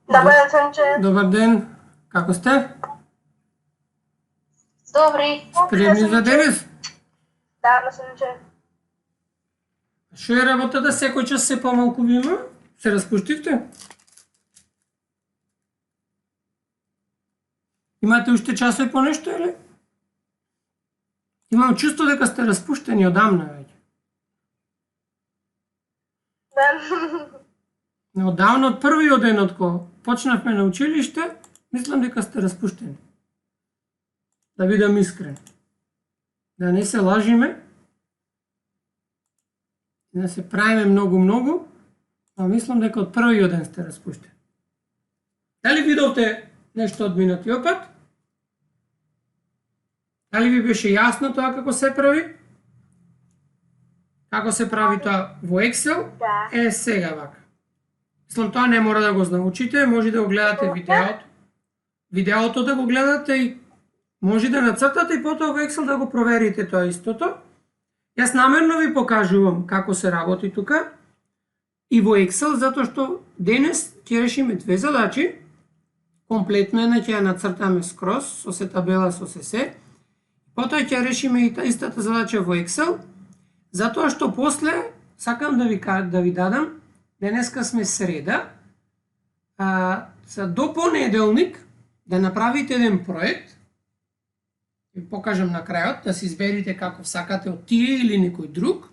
Добар ден, Сонче. Добар ден, како сте? Добри. Спремни за денес? Да, на Сонче. Што е работата секој час се помалку ви има? Се распуштивте? Имате уште часови по нешто или? Имам чувство дека сте распуштени одамна веќе. Да. Одавна од првиот ден од кога почнавме на училиште, мислам дека сте распуштени. Да бидам искрен. Да не се лажиме. Да се правиме многу, а мислам дека од првиот ден сте распуштени. Дали видовте нешто од минатиот пат? Дали ви беше јасно тоа како се прави? Како се прави тоа во Excel? Да. Сега вака. Мислам, тоа не мора да го научите, може да го гледате видеото. Видеото да го гледате и може да нацртате и потоа во Excel да го проверите тоа истото. Јас намерно ви покажувам како се работи тука и во Excel, затоа што денес ќе решиме две задачи. Комплетно една ќе ја нацртаме скроз, со се табела, со се. Потоа ќе решиме и истата задача во Excel, затоа што после сакам да ви дадам, денеска сме среда, до понеделник да направите еден проект, ви покажам на крајот, да се изберите како сакате од тие или некој друг,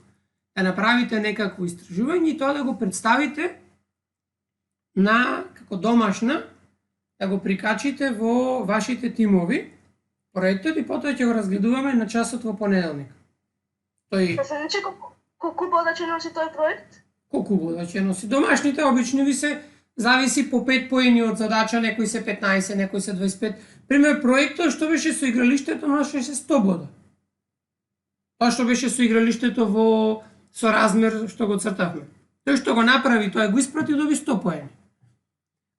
да направите некакво истражување и тоа да го представите како домашна, да го прикачите во вашите тимови, проектот, и потоа ќе го разгледуваме на часот во понеделник. Тој... Сонче, колку бодаче носи тој проект? Колку бодаче носи? Домашните обично ви се зависи по 5 поени од задача, некои се 15, некои се 25. Пример, проектот што беше со игралиштето носеше 100 бода. Тоа што беше со игралиштето во соразмер што го цртавме. Тој што го направи, тоа го испрати, доби 100 поени.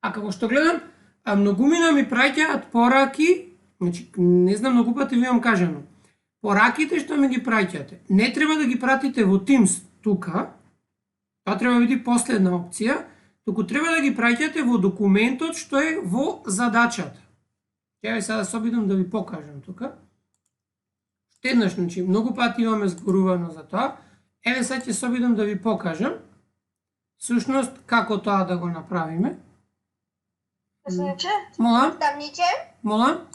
А како што гледам, многумина ми праќаат пораки, значи не знам, многу пати ви имам кажано. Пораките што ми ги праќате, не треба да ги пратите во Teams тука, тоа треба да биде последна опција, туку треба да ги праќате во документот што е во задачата. Ќе сега се обидам да ви покажам тука. Еднаш, значи, многу пати имаме зборувано за тоа. Еве сега ќе се обидам да ви покажам всушност како тоа да го направиме. Сонче? Мола? Дамниче? Мола?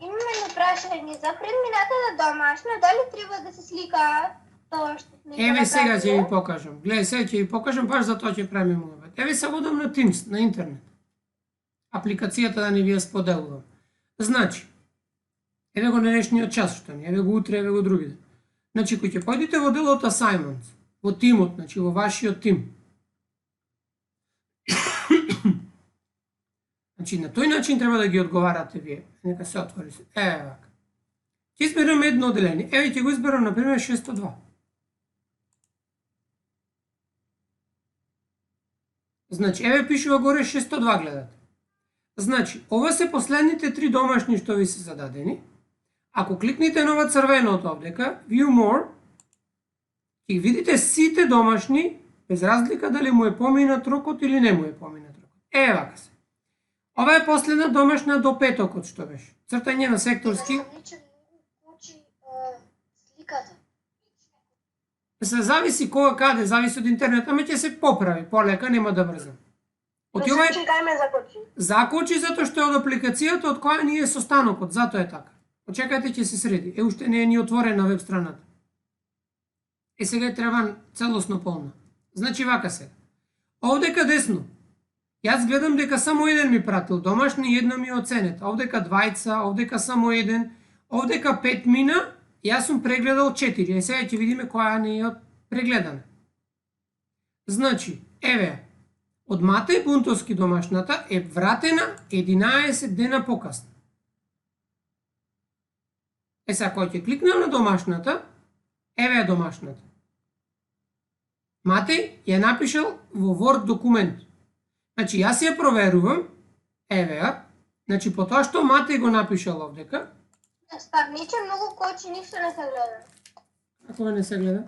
Имаме прашање за предмината на домашно, дали треба да се слика тоа што сме го Еве сега направиле? ќе ви покажам. Гледај, сега ќе ви покажам, баш за тоа ќе правиме муабет. Еве сега одам на Teams, на интернет. Апликацијата да не ви ја споделувам. Значи, еве го денешниот час што ни, еве го утре, еве го други ден. Значи, кој ќе појдете во делот assignments, во тимот, значи во вашиот тим. Значи, на тој начин треба да ги одговарате вие. Нека се отвори се. Еве вака. Ќе изберам едно оделение. Еве ќе го изберам, например, 602. Значи, еве пишува горе 602, гледате. Значи, ова се последните 3 домашни што ви се зададени. Ако кликнете на ова црвеното овдека, View More, ќе видите сите домашни, без разлика дали му е поминат рокот или не му е поминат рокот. Еве вака се. Ова е последна домашна до петокот што беше. Цртање на секторски. Дамниче учи сликата. Се зависи кога каде, зависи од интернет, ама ќе се поправи, полека, нема да брзам. Оти ова е Сонче, кај ме закочи? закочи затоа што е од апликацијата од која ние со станокот, затоа е така. Почекајте, ќе се среди. Уште не е ни отворена веб страната. Сега е треба целосно полна. Значи вака се. Овдека десно. Јас гледам дека само еден ми пратил домашни и една ми оценета. Овдека двајца, овдека само еден, овдека 5 мина, јас сум прегледал 4. Сега ќе видиме која не е прегледана. Значи, еве, од Матеј Бунтовски домашната е вратена 11 дена покасно. Сега кој ќе кликнам на домашната, еве е домашната. Матеј ја напишал во Word документ. Значи, јас ја проверувам, еве ја, значи, по тоа што Матеј го напишал овдека. Дамниче многу кочи, ништо не се гледа. Ако не се гледа?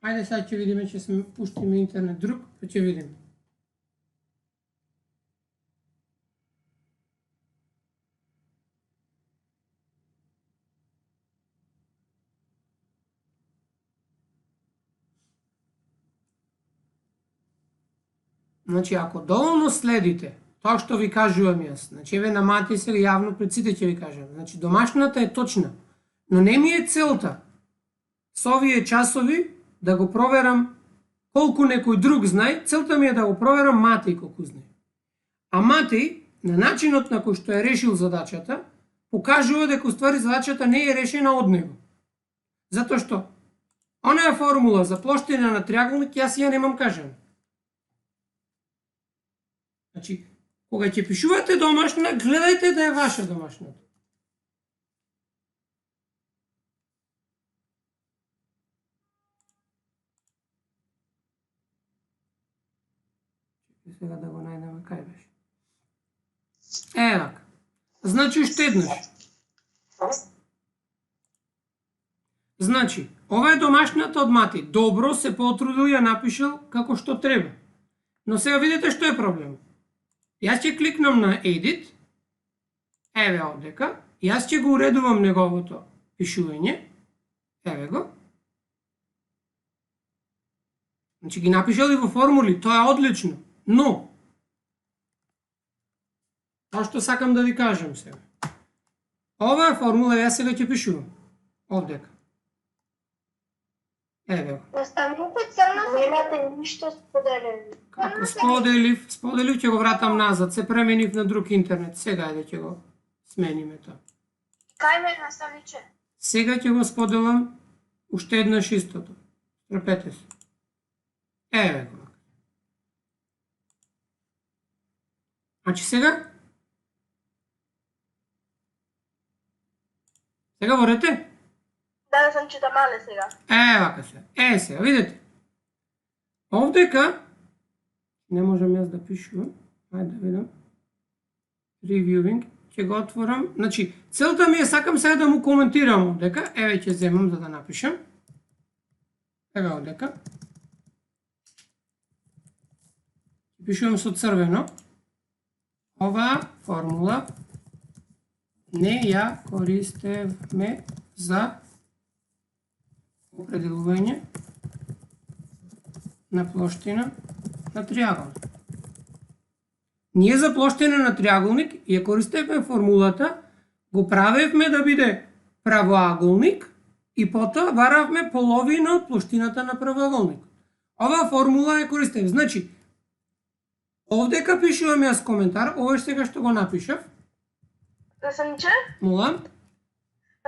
Ајде сега ќе видиме, ќе се пуштиме интернет друг, па ќе видиме. Значи, ако доволно следите тоа што ви кажувам јас, значи еве на мати сега јавно пред сите ќе ви кажам, значи домашната е точна, но не ми е целта со овие часови да го проверам колку некој друг знае, целта ми е да го проверам Матеј колку знае. А Матеј, на начинот на кој што е решил задачата, покажува дека уствари задачата не е решена од него. Затоа што онаа формула за плоштина на триаголник јас ја немам кажана. Значи, кога ќе пишувате домашна, гледајте да е ваша домашната. Сега да го најдеме кај беше. Евак. Значи уште еднаш. Значи, ова е домашната од Мати. Добро се потрудил, ја напишал како што треба. Но сега видите што е проблем. Јас ќе кликнам на Edit, еве овдека, јас ќе го уредувам неговото пишување, еве го. Значи ги напишал и во формули, тоа е одлично, но тоа што сакам да ви кажам сега. Оваа формула јас сега ќе пишувам овдека. Еве го. Наставникот црно немате ништо споделено. Како споделив, ќе го вратам назад, се пременив на друг интернет. Сега ајде ќе го смениме тоа. Кај ме наставниче? Сега ќе го споделам уште еднаш истото. Трпете се. Еве го. Значи сега? Сега ворете? Да сам чита мале сега. Вака се. Сега, видите. Овдека не можам јас да пишувам. Ајде да видам. Reviewing. Ќе го отворам. Значи, целта ми е сакам сега да му коментирам овдека. Еве ќе земам за да напишам. Еве овдека. Пишувам со црвено. Оваа формула не ја користевме за определување на плоштина на триаголник. Ние за плоштина на триаголник ја користевме формулата, го правевме да биде правоаголник и потоа баравме половина од плоштината на правоаголникот. Оваа формула ја користев. Значи, овдека пишувам јас коментар, ова сега што го напишав. Наставниче? Молам.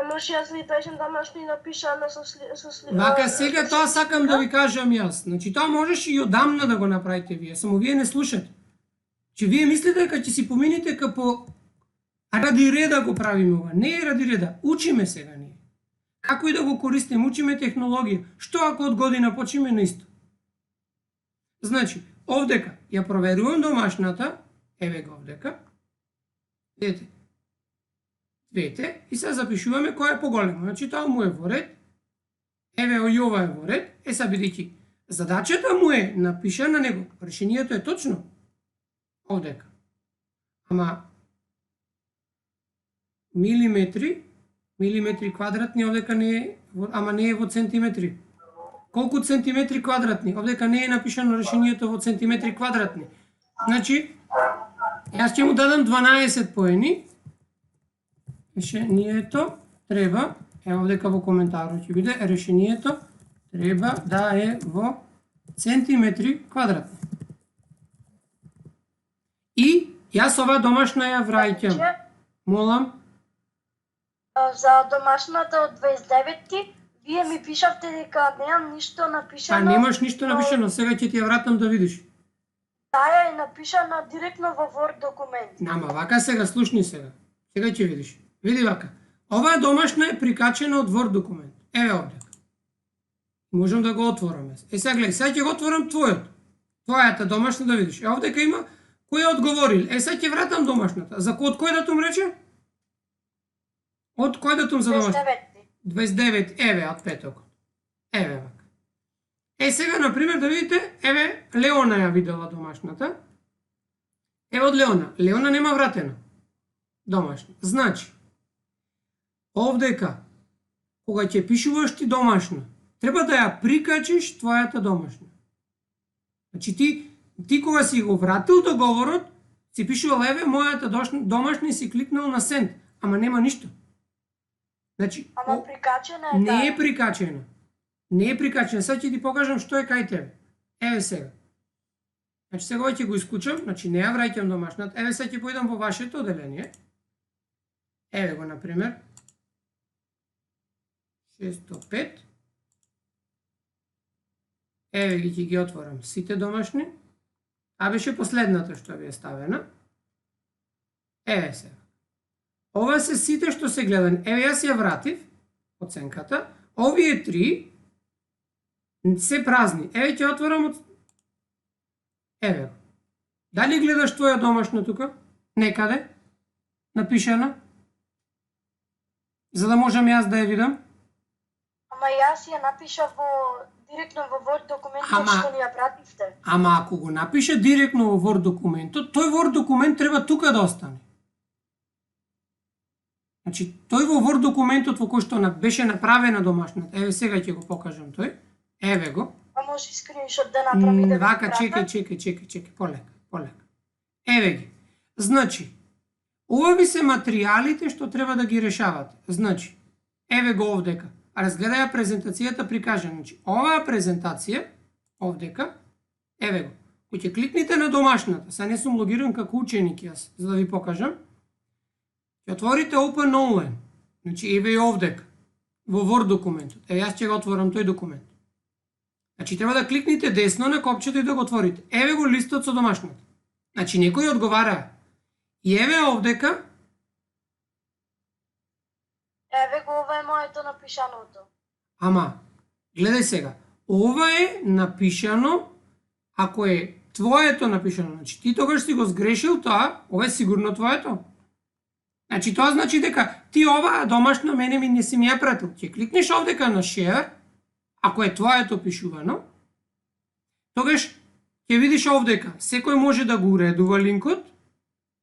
Може јас ви пишам домашно и напишаме со Вака сега тоа сакам да ви кажам јас. Значи тоа можеш и одамна да го направите вие, само вие не слушате. Че вие мислите дека ќе си помините како ради реда го правиме ова. Не е ради реда, учиме сега ние. Како и да го користиме, учиме технологија. Што ако од година почиме на исто? Значи, овдека ја проверувам домашната, еве го овдека. Видите? Двете, и сега запишуваме која е поголема. Значи тоа му е во ред, еве и ова е во ред, сега бидејќи задачата му е напишана на него, решението е точно овдека. Ама милиметри квадратни овдека не е, ама не е во центиметри. Колку центиметри квадратни? Овдека не е напишано решението во центиметри квадратни. Значи, јас ќе му дадам 12 поени. Решението треба, овдека во коментарот ќе биде, решението треба да е во центиметри квадратни. И јас ова домашна ја враќам. Молам. За домашната од 29-ти, вие ми пишавте дека немам ништо напишано. Немаш ништо напишано, сега ќе ти ја вратам да видиш. Таа е напишана директно во Word документ. Ама вака сега, слушни сега. Сега ќе видиш. Види вака. Оваа домашна е прикачена од Word документ. Еве овдека. Можам да го отворам. Сега гледај, сега ќе го отворам твојот. Твојата домашна да видиш. Овдека има кој е одговорил. Сега ќе вратам домашната. За од кој датум рече? Од кој датум за домашната? 29. Еве од петокот. Еве вака. Сега, например, да видите, еве, Леона ја видела домашната. Ево од Леона. Леона нема вратена. Домашна. Значи, овдека, кога ќе пишуваш ти домашна, треба да ја прикачиш твојата домашна. Значи, ти кога си го вратил договорот, си пишувал, еве, мојата домашна и си кликнал на send, ама нема ништо. Значи, Ама прикачена е не е таа. прикачена. Не е прикачена. Сега ќе ти покажам што е кај тебе. Еве сега. Значи сега ќе го исклучам, значи не ја враќам домашната. Еве сега ќе поидам во вашето оделение. Еве го, например. 605. Еве ги отворам сите домашни. А беше последната што ви е ставена. Еве сега. Ова се сите што се гледани. Еве јас ја вратив оценката. Овие три се празни. Еве ќе отворам од... Еве. Дали гледаш твоја домашна тука? Некаде? Напишана? За да можам јас да ја видам? Ама јас ја напишав директно во Word документот Ама- што ни ја пративте. Ама ако го напише директно во Word документот, тој Word документ треба тука да остане. Значи, тој во Word документот во кој што беше направена домашната, еве сега ќе го покажам тој, еве го. А може скриншот да направи да ви Вака, прата? чекај, полека. Еве ги. Значи, ова ви се материјалите што треба да ги решавате. Значи, еве го овдека. Разгледај ја презентацијата прикажана. Значи, оваа презентација, овдека, еве го. Кој ќе кликнете на домашната, сега не сум логиран како ученик јас, за да ви покажам. Ќе отворите Open Online. Значи, еве и овдека, во Word документот. Еве јас ќе го отворам тој документ. Значи, треба да кликнете десно на копчето и да го отворите. Еве го листот со домашната. Значи, некои одговараа. И еве овдека, Еве го, ова е моето напишаното. ама, гледај сега, ова е напишано, ако е твоето напишано, значи ти тогаш си го сгрешил тоа, ова е сигурно твоето. Значи тоа значи дека ти оваа домашна мене ми не си ми ја пратил. Ќе кликнеш овдека на share, ако е твоето пишувано, тогаш ќе видиш овдека, секој може да го уредува линкот,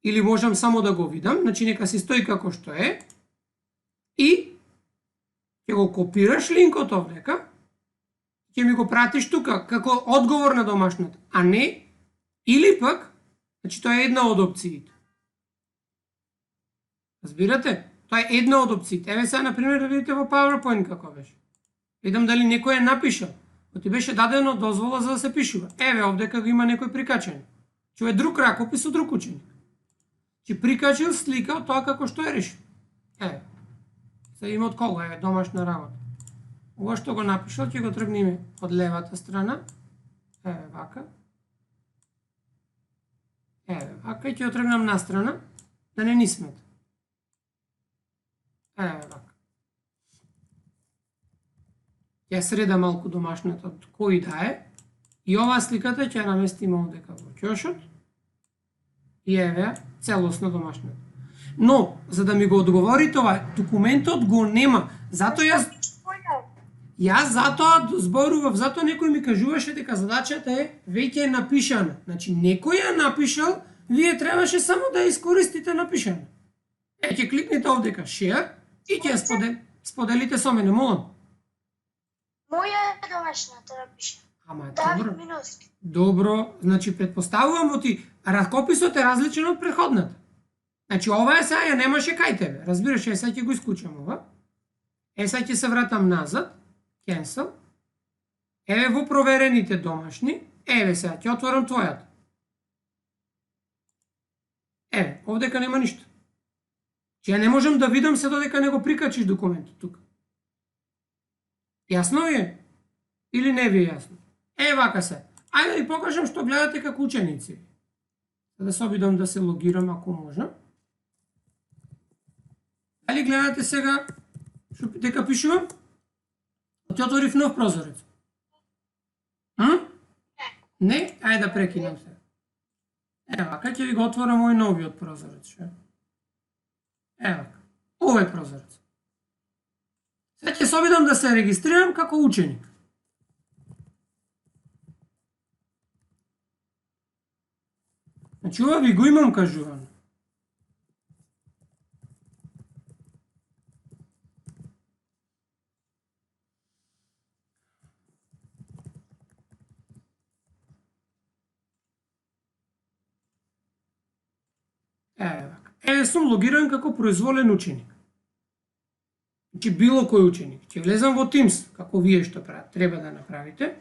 или можам само да го видам, значи нека си стои како што е, и ќе го копираш линкот овдека, ќе ми го пратиш тука како одговор на домашната, а не, или пак, значи тоа е една од опциите. Разбирате? Тоа е една од опциите. Еве сега, например, да видите во PowerPoint како беше. Видам дали некој е напишал. Ти беше дадено дозвола за да се пишува. Еве овдека го има некој прикачен. Че е друг ракопис од друг ученик. Че прикачил слика од тоа како што е решил. Еве. Се има од кого, еве, домашна работа. Ова што го напишал, ќе го тргнеме од левата страна. Еве вака. Еве вака и ќе го тргнам настрана, да не ни смета. Еве вака. Ја среда малку домашната од кој да е. И оваа сликата ќе ја наместиме овдека во ќошот. И еве целосно домашната. Но, за да ми го одговори тоа, документот го нема. Затоа јас затоа зборував, затоа некој ми кажуваше дека задачата е веќе напишана. Значи, некој ја напишал, вие требаше само да искористите напишана. Ќе кликнете овдека share и ќе ја споделите со мене, молам. Моја е домашната напиша. Ама е Давид добро. Миновски. Добро, значи предпоставувам во ти, ракописот е различен од претходната. Значи ова е сега ја немаше кај тебе. Разбираш, сега ќе го исклучам ова. Сега ќе се вратам назад. Cancel. Еве во проверените домашни. Еве сега ќе отворам твојата. Еве, овдека нема ништо. Че ја не можам да видам се додека не го прикачиш документот тука. Јасно ви е? Или не ви е јасно? Вака се. Ајде да ви покажам што гледате како ученици. Да се обидам да се логирам ако можам. Дали гледате сега што дека пишувам? Ќе отворив нов прозорец. Не? Ајде да прекинам се. Вака ќе ви го отворам овој новиот прозорец. Вака. Овој прозорец. Сега ќе се обидам да се регистрирам како ученик. Значи ова ви го имам кажувано. Еве сум логиран како произволен ученик. Значи било кој ученик. Ќе влезам во Teams, како вие што треба да направите.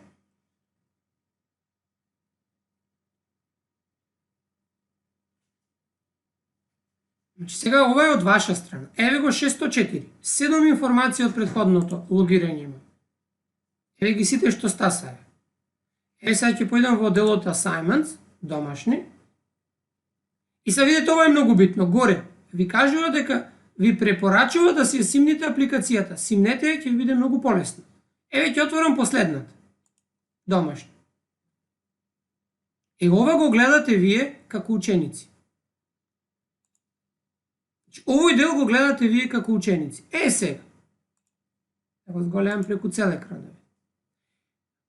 Значи сега ова е од ваша страна. Еве го 604. 7 информации од претходното логирање има. Еве ги сите што стасаа. Еве сега ќе појдам во делот Assignments, домашни. И сега видите, ова е многу битно. Горе ви кажува дека ви препорачува да си ја симните апликацијата. Симнете ја, ќе ви биде многу полесно. Еве ќе отворам последната. Домашни. И ова го гледате вие како ученици. Овој дел го гледате вие како ученици. Сега. Да го зголемам преку цел екран.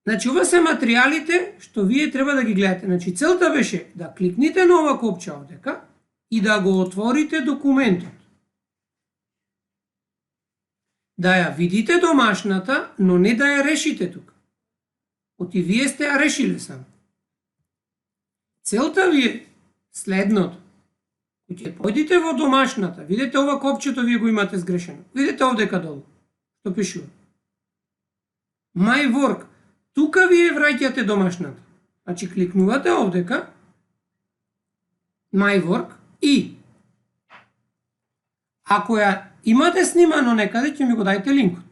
Значи, ова се материјалите што вие треба да ги гледате. Значи, целта беше да кликните на ова копче овдека и да го отворите документот. Да ја видите домашната, но не да ја решите тука. Оти вие сте ја решиле сам. Целта ви е следното. Ќе појдите во домашната, видите ова копчето, вие го имате сгрешено. Видите овдека долу, што пишува. My work. Тука вие враќате домашната. Значи кликнувате овдека, My work, и ако ја имате снимано некаде, ќе ми го дајте линкот.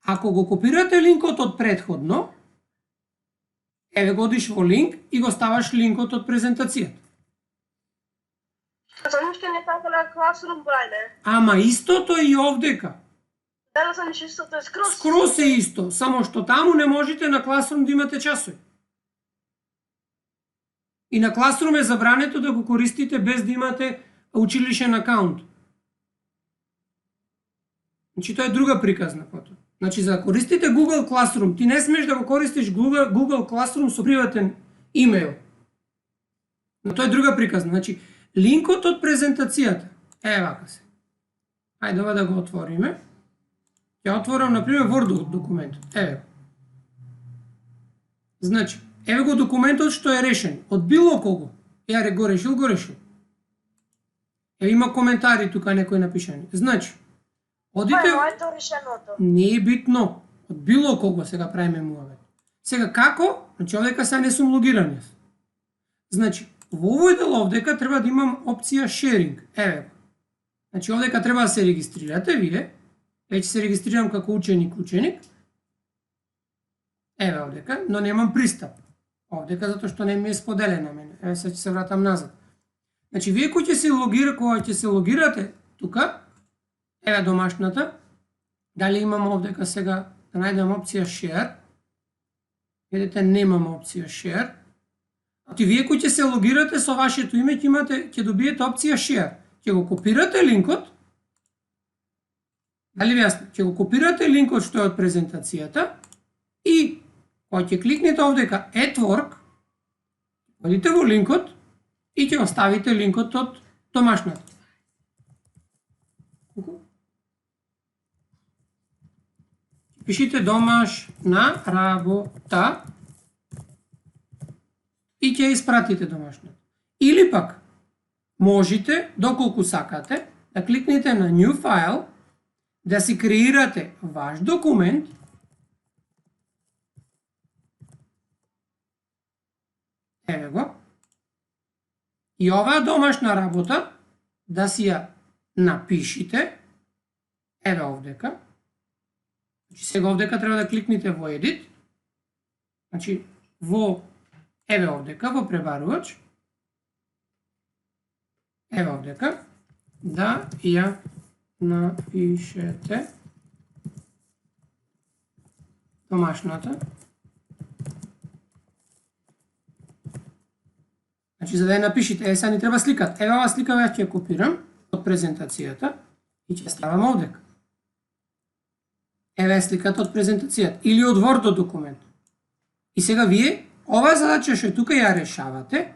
Ако го копирате линкот од претходно, еве го одиш во линк и го ставаш линкот од презентацијата. Само што не така на Classroom брајле. Ама истото и овдека. Да, сам истото е скроз. Скроз е исто, само што таму не можете на Classroom да имате часови. И на Classroom е забрането да го користите без да имате училишен акаунт. Значи тоа е друга приказна потоа. Значи за да користите Google Classroom, ти не смееш да го користиш Google Classroom со приватен имейл. Но тоа е друга приказна. Значи линкот од презентацијата е вака се. Ајде ова да го отвориме. Ќе отворам, например, Word документот. Еве го. Значи, еве го документот што е решен. Од било кого. Ја го решил, го решил. Еве има коментари тука некои напишани. Значи, одите... Тоа е моето решеното. Не е битно. Од било кого сега правиме муавет. Сега како? Значи, овдека сега не сум логиран јас. Значи, во овој дел овдека треба да имам опција sharing. Еве го. Значи, овдека треба да се регистрирате вие. Веќе се регистрирам како ученик. Еве овдека, но немам пристап. Овдека затоа што не ми е споделена мене. Еве сега ќе се вратам назад. Значи, вие кој ќе се логирате тука, еве домашната, дали имам овдека сега да најдем опција share. Видите, немам опција share. Ти вие кој ќе се логирате со вашето име, ќе добиете опција share. Ќе го копирате линкот. Дали ви јасно? Ќе го копирате линкот што е од презентацијата и кога ќе кликнете овдека Add Work, одите во линкот и ќе оставите линкот од домашната. Пишите домашна работа и ќе испратите домашната. Или пак можете, доколку сакате, да кликнете на New File, да си креирате ваш документ, еве го, и оваа домашна работа да си ја напишите, еве овдека. Значи сега овдека треба да кликнете во Edit, значи во, еве овдека, во пребарувач, еве овдека, да ја напишете домашната. Значи, за да ја напишите, сега ни треба сликат. Еве оваа слика ја ќе копирам од презентацијата и ќе ставам овдека. Еве сликата од презентацијата или од Word документ. И сега вие оваа задача што тука ја решавате,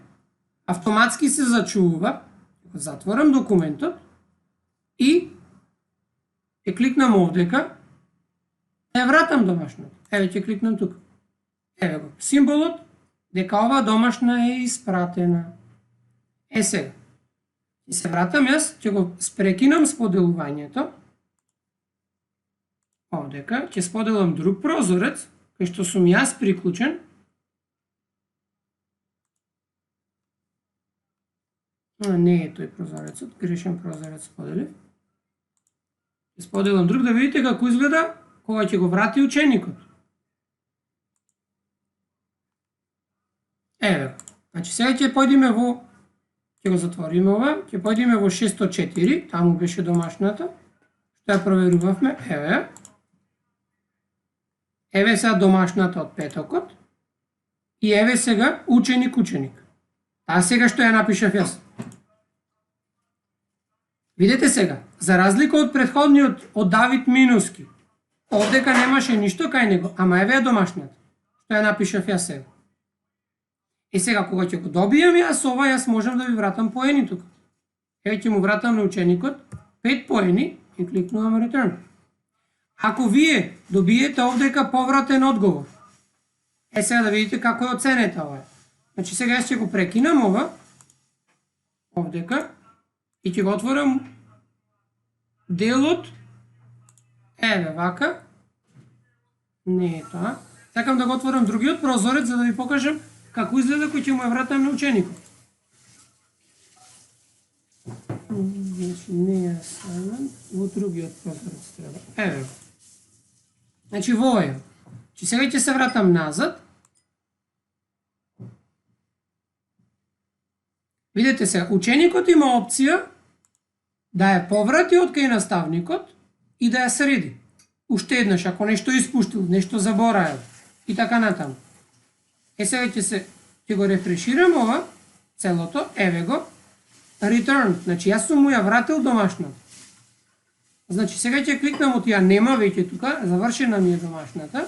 автоматски се зачува, затворам документот и ќе кликнам овдека, ја вратам домашното. Еве ќе кликнам тука. Еве го, символот дека ова домашна е испратена. Сега, ќе се вратам јас, ќе го спрекинам споделувањето. Овдека ќе споделам друг прозорец, кај што сум јас приклучен. Не е тој прозорецот, грешен прозорец споделив. Ќе споделам друг да видите како изгледа кога ќе го врати ученикот. Еве, значи сега ќе појдеме во, ќе го затвориме ова, ќе појдеме во 604, таму беше домашната, што ја проверувавме, еве. Еве сега домашната од петокот и еве сега ученик. Таа сега што ја напишав јас. Видете сега, за разлика од претходниот од Давид Минуски, овдека немаше ништо кај него, ама еве е домашната, што ја напишав јас сега. Сега кога ќе го добијам јас ова, јас можам да ви вратам поени тука. Еве ќе му вратам на ученикот 5 поени и кликнувам return. Ако вие добиете овдека повратен одговор, сега да видите како е оценета ова. Значи сега јас ќе го прекинам ова, овдека, и ќе го отворам делот, еве вака, не е тоа. Сакам да го отворам другиот прозорец за да ви покажам како изгледа кој ќе му ја вратам на ученикот. Не е сајлент, во другиот прозорец треба. Еве го. Значи во овој. Че сега ќе се вратам назад. Видете сега, ученикот има опција да ја поврати од кај наставникот и да ја среди. Уште еднаш, ако нешто испуштил, нешто забораел и така натаму. Сега ќе го рефреширам ова, целото, еве го, return, значи јас сум му ја вратил домашната. Значи сега ќе кликнам од ја нема веќе тука, завршена ми е домашната.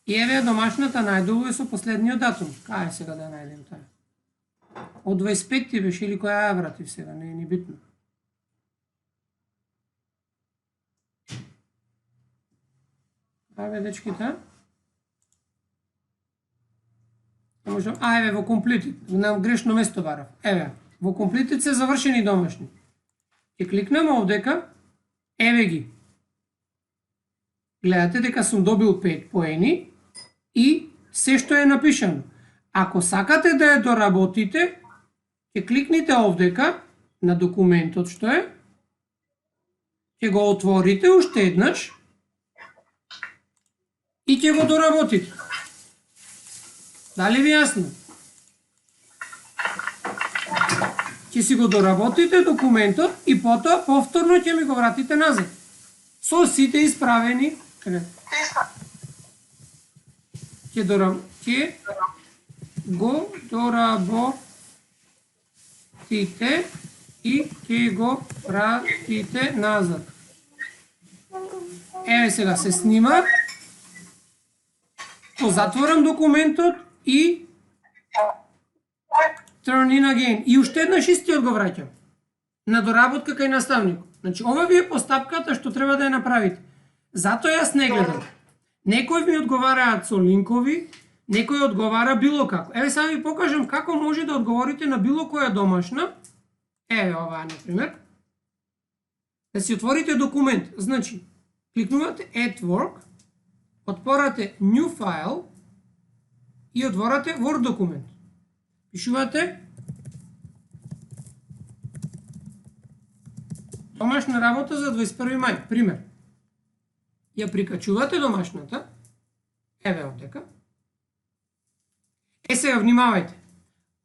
И еве домашната најдолу е со последниот датум. Кај сега да најдем таа? Од 25 беше или која ја вратив сега, не е ни битно. Аве дечките. Еве во Completed, на грешно место барав. Еве, во Completed се завршени домашни. Ќе кликнам овдека, еве ги. Гледате дека сум добил 5 поени и се што е напишано. Ако сакате да ја доработите, ќе кликните овдека на документот што е, ќе го отворите уште еднаш и ќе го доработите. Дали ви јасно? Ќе си го доработите документот и потоа повторно ќе ми го вратите назад. Со сите исправени. Ќе го доработите и ќе го вратите назад. Еве сега се снима. Затворам документот и turn in again. И уште еднаш истиот го враќам. На доработка кај наставникот. Значи, ова ви е постапката што треба да ја направите. Затоа јас не гледам. Некои ми одговараат со линкови, некој одговара било како. Еве сега ви покажам како може да одговорите на било која домашна. Еве оваа, например. Да си отворите документ. Значи, кликнувате Add Work, отворате New File и отворате Word документ. Пишувате домашна работа за 21 мај, пример. Ја прикачувате домашната, еве овдека. Сега внимавајте.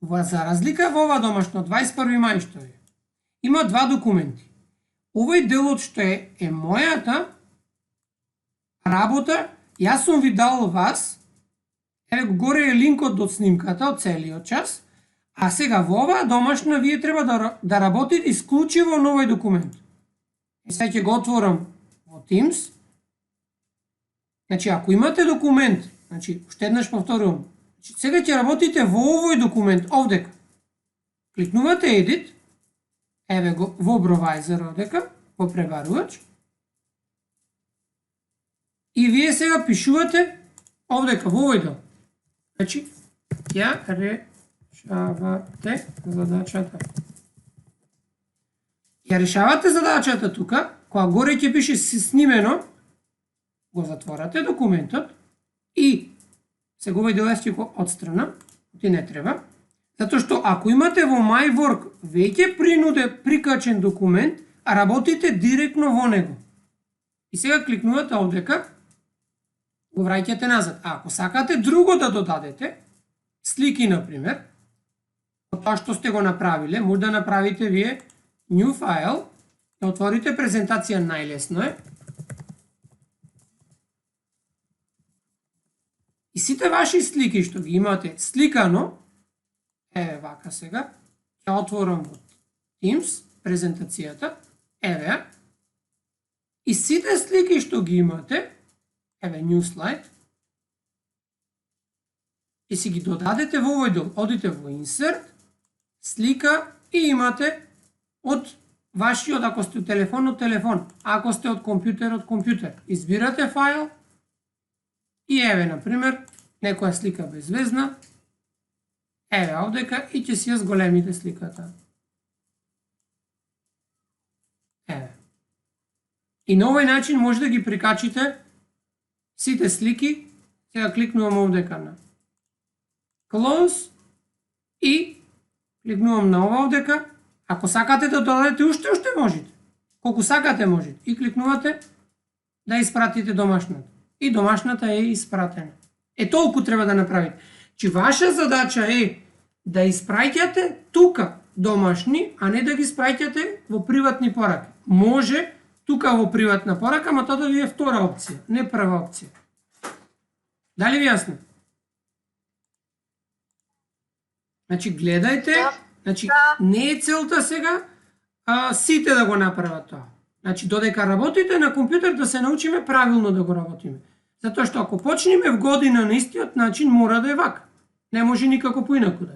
За разлика во ова домашно 21 мај што е, има два документи. Овој делот што е мојата работа, јас сум ви дал вас, еве горе е линкот до снимката од целиот час, а сега во оваа домашна вие треба да работите исклучиво на овој документ. Сега ќе го отворам во Teams. Значи, ако имате документ, значи, уште еднаш повторувам, сега ќе работите во овој документ, овдека. Кликнувате Edit, еве го во бровајзер одека, во пребарувач, и вие сега пишувате овдека во овој дел. Значи, ја решавате задачата. Ја решавате задачата тука, кога горе ќе пише снимено, го затворате документот и сега овој дел ќе го отстранам, ти не треба, затоа што ако имате во MyWork веќе прикачен документ, работите директно во него. И сега кликнувате овдека, го враќате назад. А ако сакате друго да додадете, слики например, од тоа што сте го направиле, може да направите вие New File, да отворите презентација, најлесно е. И сите ваши слики што ги имате сликано, еве вака сега, ќе отворам во Teams презентацијата, еве, и сите слики што ги имате, еве New Slide, и си ги додадете во овој дел, одите во Insert, слика и имате од вашиот, ако сте од телефон, ако сте од компјутер, избирате файл и еве, например, некоја слика безвезна, еве овдека и ќе си ја зголемите сликата. Еве. И на овој начин може да ги прикачите сите слики. Сега кликнувам овдека на Close и кликнувам на ова овдека. Ако сакате да додадете уште можете. Колку сакате можете. И кликнувате да испратите домашната. И домашната е испратена. Толку треба да направите. Чи ваша задача е да испраќате тука домашни, а не да ги испраќате во приватни пораки. Може тука во приватна порака, ама тоа да ви е втора опција, не прва опција. Дали ви јасно? Значи гледајте, значи не е целта сега сите да го направат тоа. Значи додека работите на компјутер да се научиме правилно да го работиме. Затоа што ако почнеме в година на истиот начин, мора да е вака. Не може никако поинаку да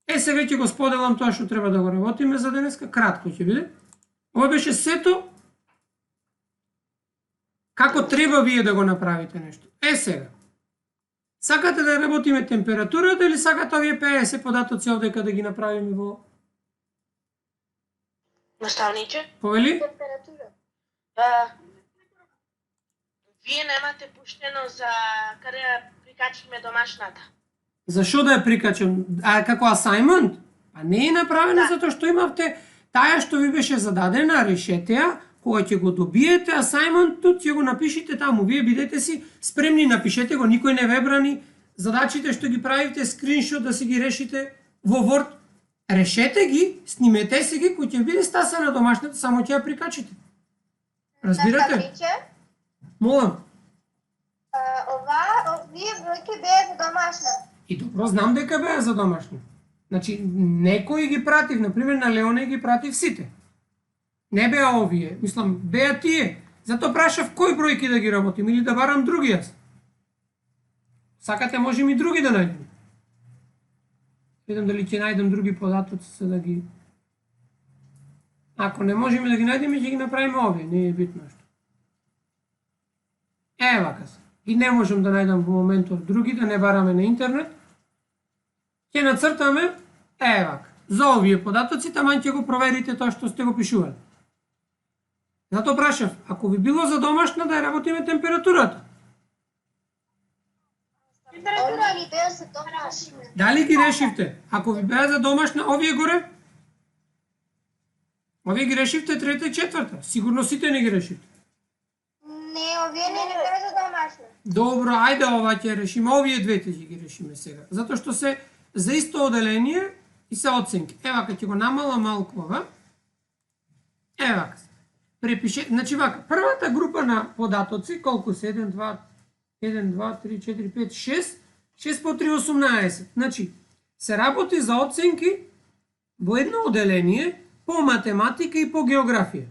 е. Сега ќе го споделам тоа што треба да го работиме за денеска, кратко ќе биде. Ова беше сето како треба вие да го направите нешто. Сега. Сакате да работиме температурата или сакате овие 50 податоци овдека да ги направиме во... Наставниче? Повели? Температура. Вие немате пуштено за каде ја прикачиме домашната. Зашо да ја прикачам? Како assignment? Па не е направено затоа што имавте таја што ви беше зададена, решете ја, кога ќе го добиете assignment-тот, ќе го напишите таму. Вие бидете си спремни, напишете го, никој не ве брани. Задачите што ги правите, скриншот да си ги решите во Word. Решете ги, снимете си ги, кој ќе биде стасана домашната, само ќе ја прикачите. Разбирате? Наставниче, Молам. овие бројки беа за домашна. И добро, знам дека беа за домашни. Значи, некои ги пратив, например, на Леоне ги пратив сите. Не беа овие, мислам, беа тие. Зато прашав кои бројки да ги работим или да барам други јас. Сакате, можем и други да најдем. Видам дали ќе најдем други податоци за да ги... Ако не можеме да ги најдеме, ќе ги направиме овие, не е битно што. Вака се. И не можем да најдам во моментов други, да не бараме на интернет. Ќе нацртаме, вака. За овие податоци, таман ќе го проверите тоа што сте го пишували. Зато прашав, ако ви било за домашна да ја работиме температурата. Температура ни беа за домашна. Дали ги решивте? Ако ви беа за домашна, овие горе? Овие ги решивте трета и четврта. Сигурно сите не ги решивте. Не, овие не беа за домашна. Добро, ајде ова ќе решиме. Овие двете ќе ги решиме сега. Затоа што се за исто оделение и се оценки. Вака ќе го намала малку ова. Вака. Препише, значи вака, првата група на податоци, колку се? 1, 2, 3, 4, 5, 6, 6 по 3, 18. Значи, се работи за оценки во едно оделение по математика и по географија.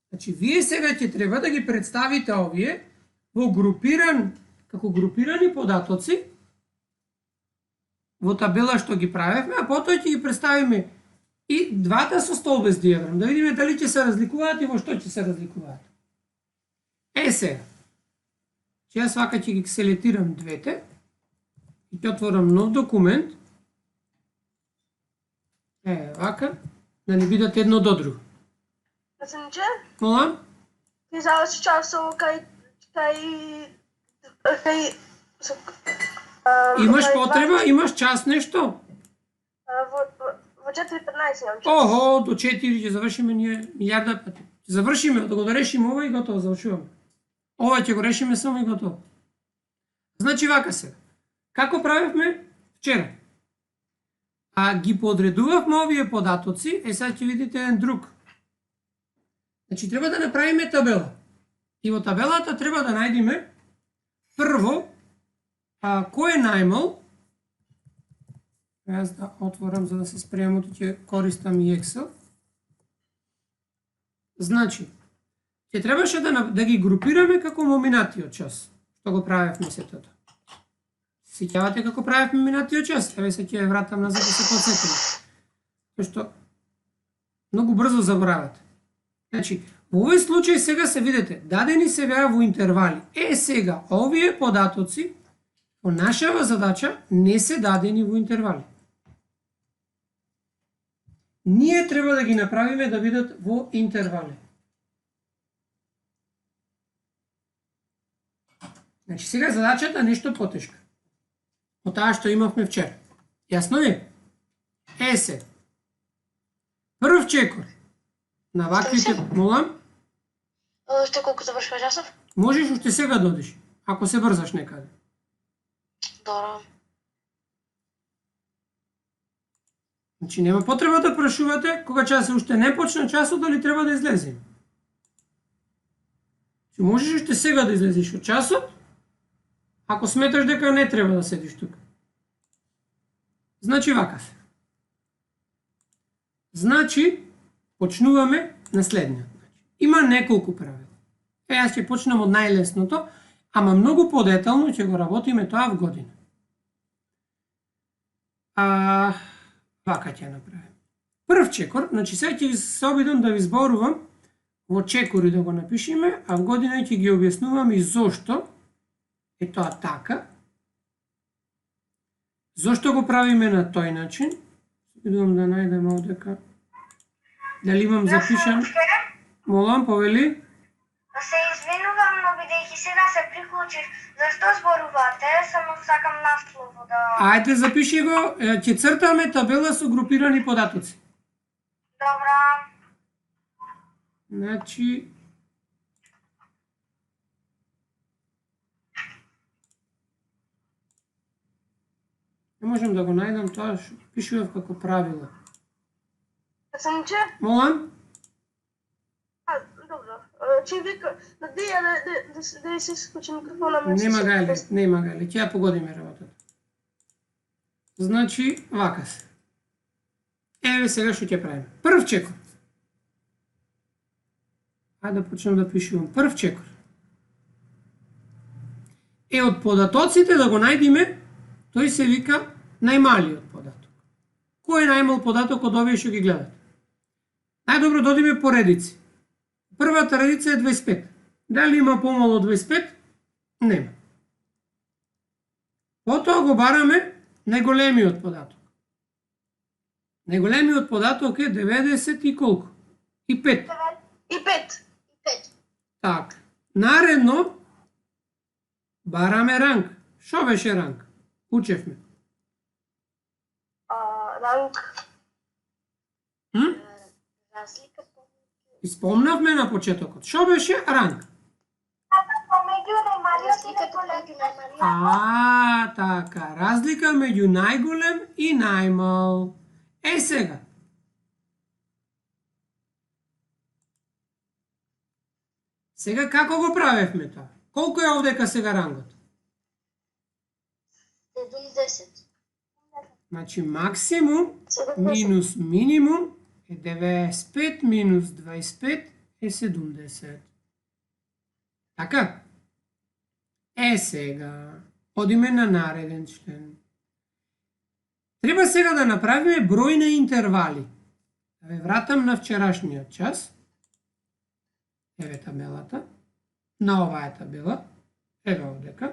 Значи, вие сега ќе треба да ги представите овие во како групирани податоци во табела што ги правевме, а потоа ќе ги представиме и двата со столбец диаграм, да видиме дали ќе се разликуваат и во што ќе се разликуваат. Сега, јас вака ќе ги селектирам двете и ќе отворам нов документ. Вака, да не бидат едно до друго. Председниче, Молам? ти заврши часово кај Имаш потреба, имаш час нешто? Во 4:15 имам час. Охо, до 4 ќе завршиме ние милиарда пати. Ќе завршиме, да го решиме ова и готово, завршуваме. Ова ќе го решиме само и готово. Значи вака сега. Како правевме вчера? Ги подредувавме овие податоци, сега ќе видите еден друг. Значи треба да направиме табела. И во табелата треба да најдеме прво кој е најмал. Јас да отворам за да се спремам, ќе користам и Excel. Значи, ќе требаше да ги групираме како моминатиот час, што го правевме сетото. Сеќавате како правевме минатиот час? Еве се ќе вратам назад да се подсетиме. Тоа што многу брзо заборавате. Значи, во овој случај сега се видите, дадени се беа во интервали. Сега, овие податоци по нашава задача не се дадени во интервали. Ние треба да ги направиме да бидат во интервали. Значи, сега задачата е нешто потешка од таа што имавме вчера. Јасно е? Се. Прв чекор на ваквите, молам? Уште колку завршува часов? Можеш уште сега да одиш, ако се брзаш некаде. Добро. Значи нема потреба да прашувате кога час уште не почна часот дали треба да излезем. Значи можеш уште сега да излезеш од часот, ако сметаш дека не треба да седиш тука. Значи вака се. Значи почнуваме на следниот начин. Има неколку правила. Јас ќе почнам од најлесното, ама многу подетално ќе го работиме тоа в година. Вака ќе направим. Прв чекор, значи сега ќе се обидам да ви зборувам во чекори да го напишеме, а в година ќе ги објаснувам и зошто е тоа така. Зошто го правиме на тој начин? Идувам да најдем овдека. Дали имам запишан? Молам, повели? Се извинувам, но бидејќи сега се приклучив, зашто зборувате? Само сакам наслово да... Ајде, запиши го, ќе цртаме табела со групирани податоци. Добра. Значи... Не можем да го најдам тоа, што пишував како правило. Председниче, Молам? добро. Че вика, да се исклучи микрофона. Нема гајле, ќе ја погодиме работата. Значи, вака се. Еве сега што ќе правиме. Прв чекор. Ајде да почнем да пишувам. Прв чекор. Од податоците да го најдиме, тој се вика најмалиот податок. Кој е најмал податок од овие што ги гледате? Најдобро да одиме по редици. Првата редица е 25. Дали има помало од 25? Нема. Потоа го бараме најголемиот податок. Најголемиот податок е 90 и колку? И 5. И 5. Така. Наредно бараме ранг. Шо беше ранг? Учевме. Ранг. Разлика Испомнавме на почетокот. Шо беше ранг? помеѓу најмалиот и најголемиот. Така. Разлика меѓу најголем и најмал. Сега. Сега како го правевме тоа? Колку е овдека сега рангот? 70. Значи максимум минус минимум е 95 минус 25 е 70. Така? Сега, одиме на нареден член. Треба сега да направиме број на интервали. Да ве вратам на вчерашниот час. Еве табелата. На оваа е табела. Еве овдека.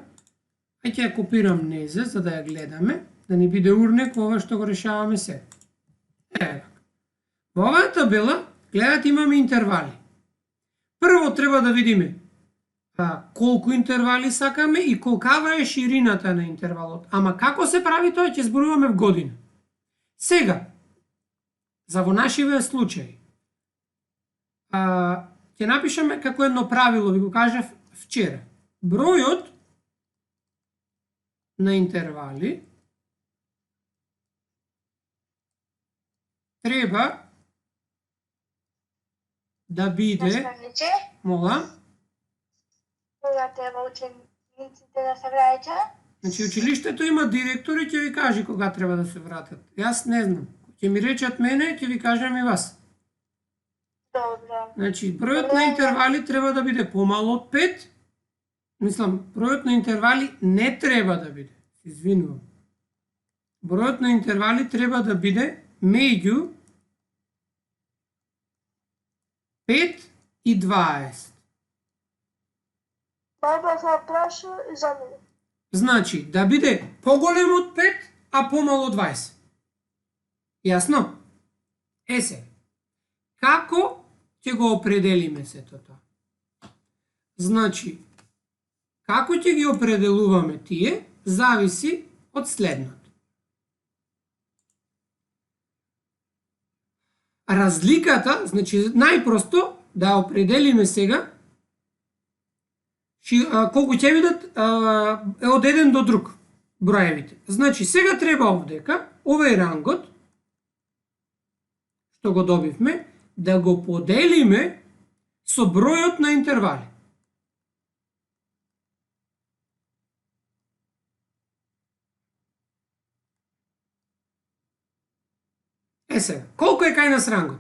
Ај ќе ја копирам незе за да ја гледаме, да не биде урнек во ова што го решаваме сега. Еве. Во оваа табела, гледате, имаме интервали. Прво треба да видиме колку интервали сакаме и колкава е ширината на интервалот. Ама како се прави тоа, ќе зборуваме в година. Сега, за во нашиве случај, ќе напишеме како едно правило, ви го кажав вчера. Бројот на интервали треба да биде... Наставниче, Мола? кога треба учениците да се враќаат? Значи, училиштето има директор и ќе ви каже кога треба да се вратат. Јас не знам. Ќе ми речат мене, ќе ви кажам и вас. Добро. Значи, бројот на интервали треба да биде помало од 5. Мислам, бројот на интервали не треба да биде. Извинувам. Бројот на интервали треба да биде меѓу 5 и 20. Баба се праша и за мене. Значи, да биде поголем од 5, а помало од 20. Јасно? Е се, како ќе го определиме сето тоа? Значи, како ќе ги определуваме тие, зависи од следното. Разликата, значи, најпросто да определиме сега колку ќе бидат од еден до друг броевите. Значи, сега треба овдека, овој рангот, што го добивме, да го поделиме со бројот на интервали. Е сега, колку е кај нас рангот?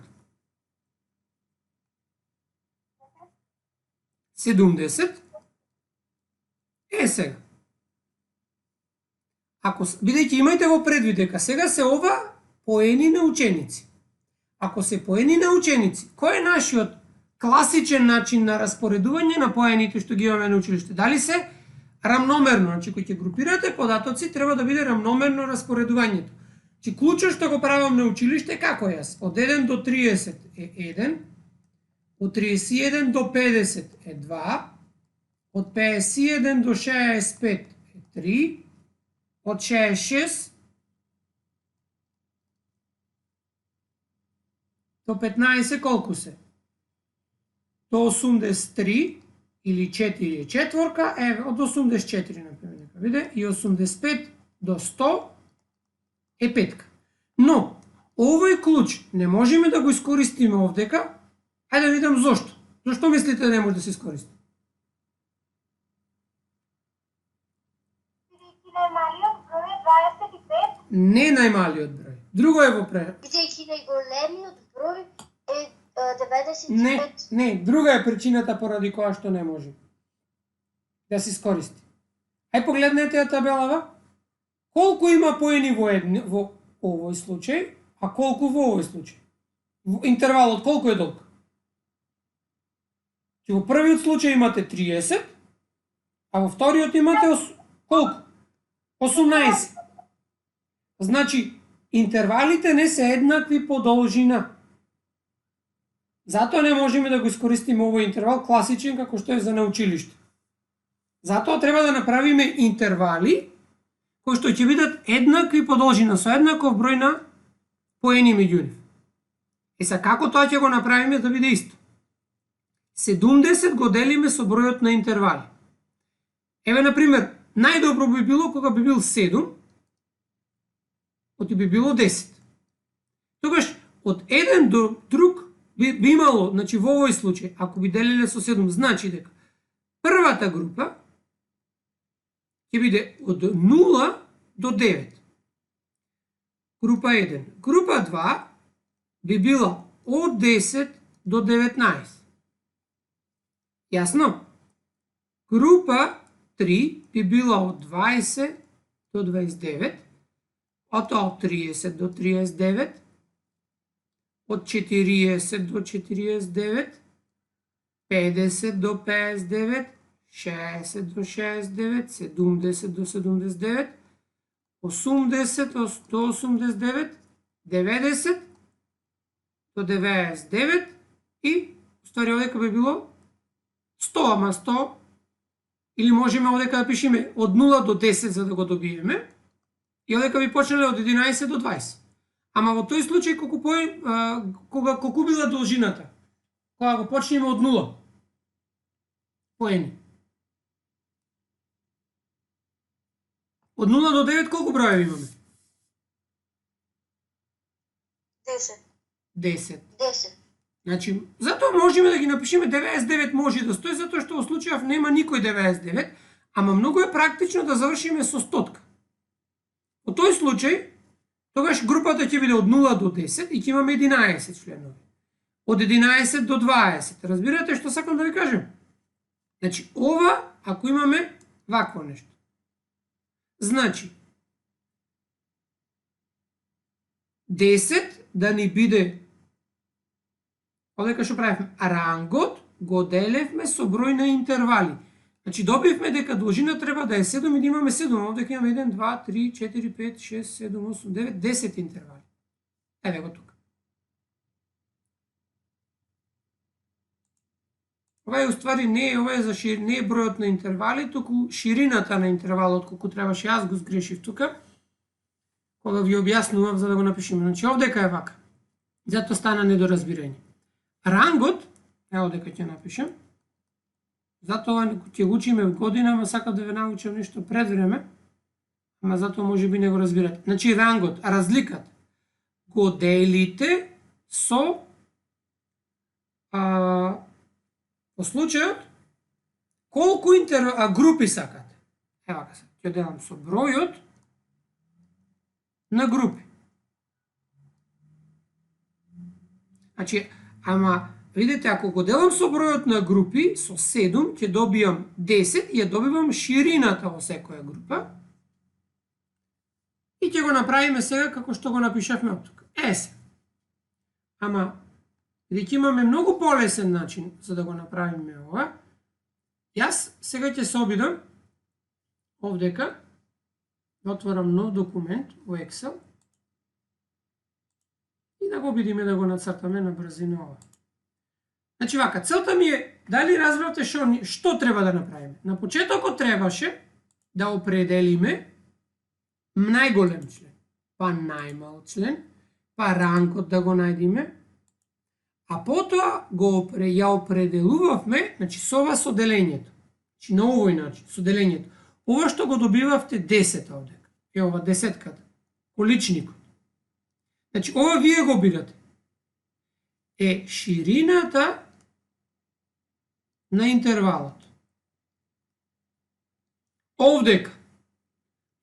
70. Е сега. Бидејќи имајте во предвид дека сега се ова поени на ученици. Ако се поени на ученици, кој е нашиот класичен начин на распоредување на поените што ги имаме на училиште? Дали се рамномерно? Значи, кој ќе групирате податоци, треба да биде рамномерно распоредувањето. Значи, клучот што го правам на училиште, како е јас? Од 1 до 30 е 1, од 31 до 50 е 2, од 51 до 65 е 3, од 66 до 15 колку се? До 83 или 4 е четворка, од 84 например, нека биде, и 85 до 100 е петка. Но, овој клуч не можеме да го искористиме овдека. Хајде да видам зошто. Зошто мислите да не може да се искористи? Најмалиот број е 25. Не најмалиот број. Друго е во Бидејќи најголемиот број е 95. Не, друга е причината поради која што не може да се искористи. Ај погледнете ја табелава. Колку има поени во овој случај, а колку во овој случај? Интервалот колку е долг? Во првиот случај имате 30, а во вториот имате колку? 18. Значи, интервалите не се еднакви по должина. Затоа не можеме да го искористиме овој интервал класичен како што е за научилиште. Затоа треба да направиме интервали кои што ќе бидат еднакви по должина, со еднаков број на поени меѓу нив. Е са како тоа ќе го направиме да биде исто? 70 го делиме со бројот на интервали. Еве, например, најдобро би било кога би бил 7, оти би било 10. Тогаш, од еден до друг би имало, значи во овој случај, ако би делиле со 7, значи дека првата група ќе биде од 0 до 9. Група 1. Група 2 би била од 10 до 19. Јасно? Група 3 би била од 20 до 29. од 30 до 39, од 40 до 49, 50 до 59, 60 до 69, 70 до 79, 80 до 89, 90 до 99 и ствари овдека би било 100, ама 100, или можеме овдека да пишеме од 0 до 10 за да го добиеме, и овдека би почнале од 11 до 20. Ама во тој случај колку била должината? Кога го почнеме од 0 поени. Од 0 до 9 колку броеви имаме? 10. 10. 10. Значи, затоа можеме да ги напишеме 99 може да стои, затоа што во случајов нема никој 99, ама многу е практично да завршиме со стотка. Во тој случај, тогаш групата ќе биде од 0 до 10 и ќе имаме 11 членови. Од 11 до 20. Разбирате што сакам да ви кажем? Значи, ова, ако имаме вакво нешто. Значи, 10 да ни биде, овдека што правевме, рангот го делевме со број на интервали. Значи, добивме дека должина треба да е 7 и да имаме 7. Овдека имаме 1, 2, 3, 4, 5, 6, 7, 8, 9, 10 интервали. Еве го тука. Ова е уствари не е не е бројот на интервали, туку ширината на интервалот колку требаше. Јас го сгрешив тука, кога ви објаснував за да го напишеме. Значи, овдека е вака. Затоа стана недоразбирање. Рангот, ево овдека ќе напишем, затоа ќе го учиме в година, ама сакам да ве научам нешто пред време, ама затоа може би не го разбирате. Значи, рангот, разликата, го делите со во случајот колку групи сакате. Ева ка се, ќе делам со бројот на групи. Значи, ама видите, ако го делам со бројот на групи, со 7, ќе добијам 10 и ја добивам ширината во секоја група. И ќе го направиме сега како што го напишавме од тука. Се. Ама, бидејќи имаме многу полесен начин за да го направиме ова, јас сега ќе се обидам овдека да отворам нов документ во Excel и да го обидиме да го нацртаме на брзина ова. Значи вака, целта ми е, дали разбравте што треба да направиме? На почетокот требаше да определиме најголем член, па најмал член, па рангот да го најдиме, а потоа ја определувавме, значи со ова соделењето. Значи на овој начин, соделењето. Ова што го добивавте 10 овдека. Е ова десетката, количникот. Значи ова вие го бирате. Е ширината на интервалот. Овдека,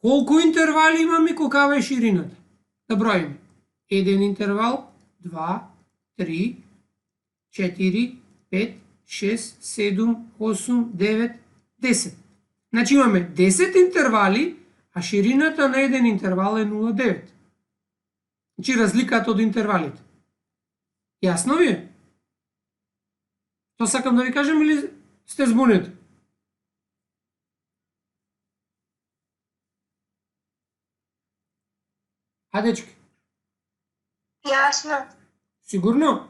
колку интервали имаме, колкава е ширината? Да броиме. 1 интервал, 2, 3, 4, 5, 6, 7, 8, 9, 10. Значи имаме 10 интервали, а ширината на еден интервал е 0,9. Значи разликата од интервалите. Јасно ви е? Тоа сакам да ви кажем или сте збунети? А дечки? Јасно. Сигурно?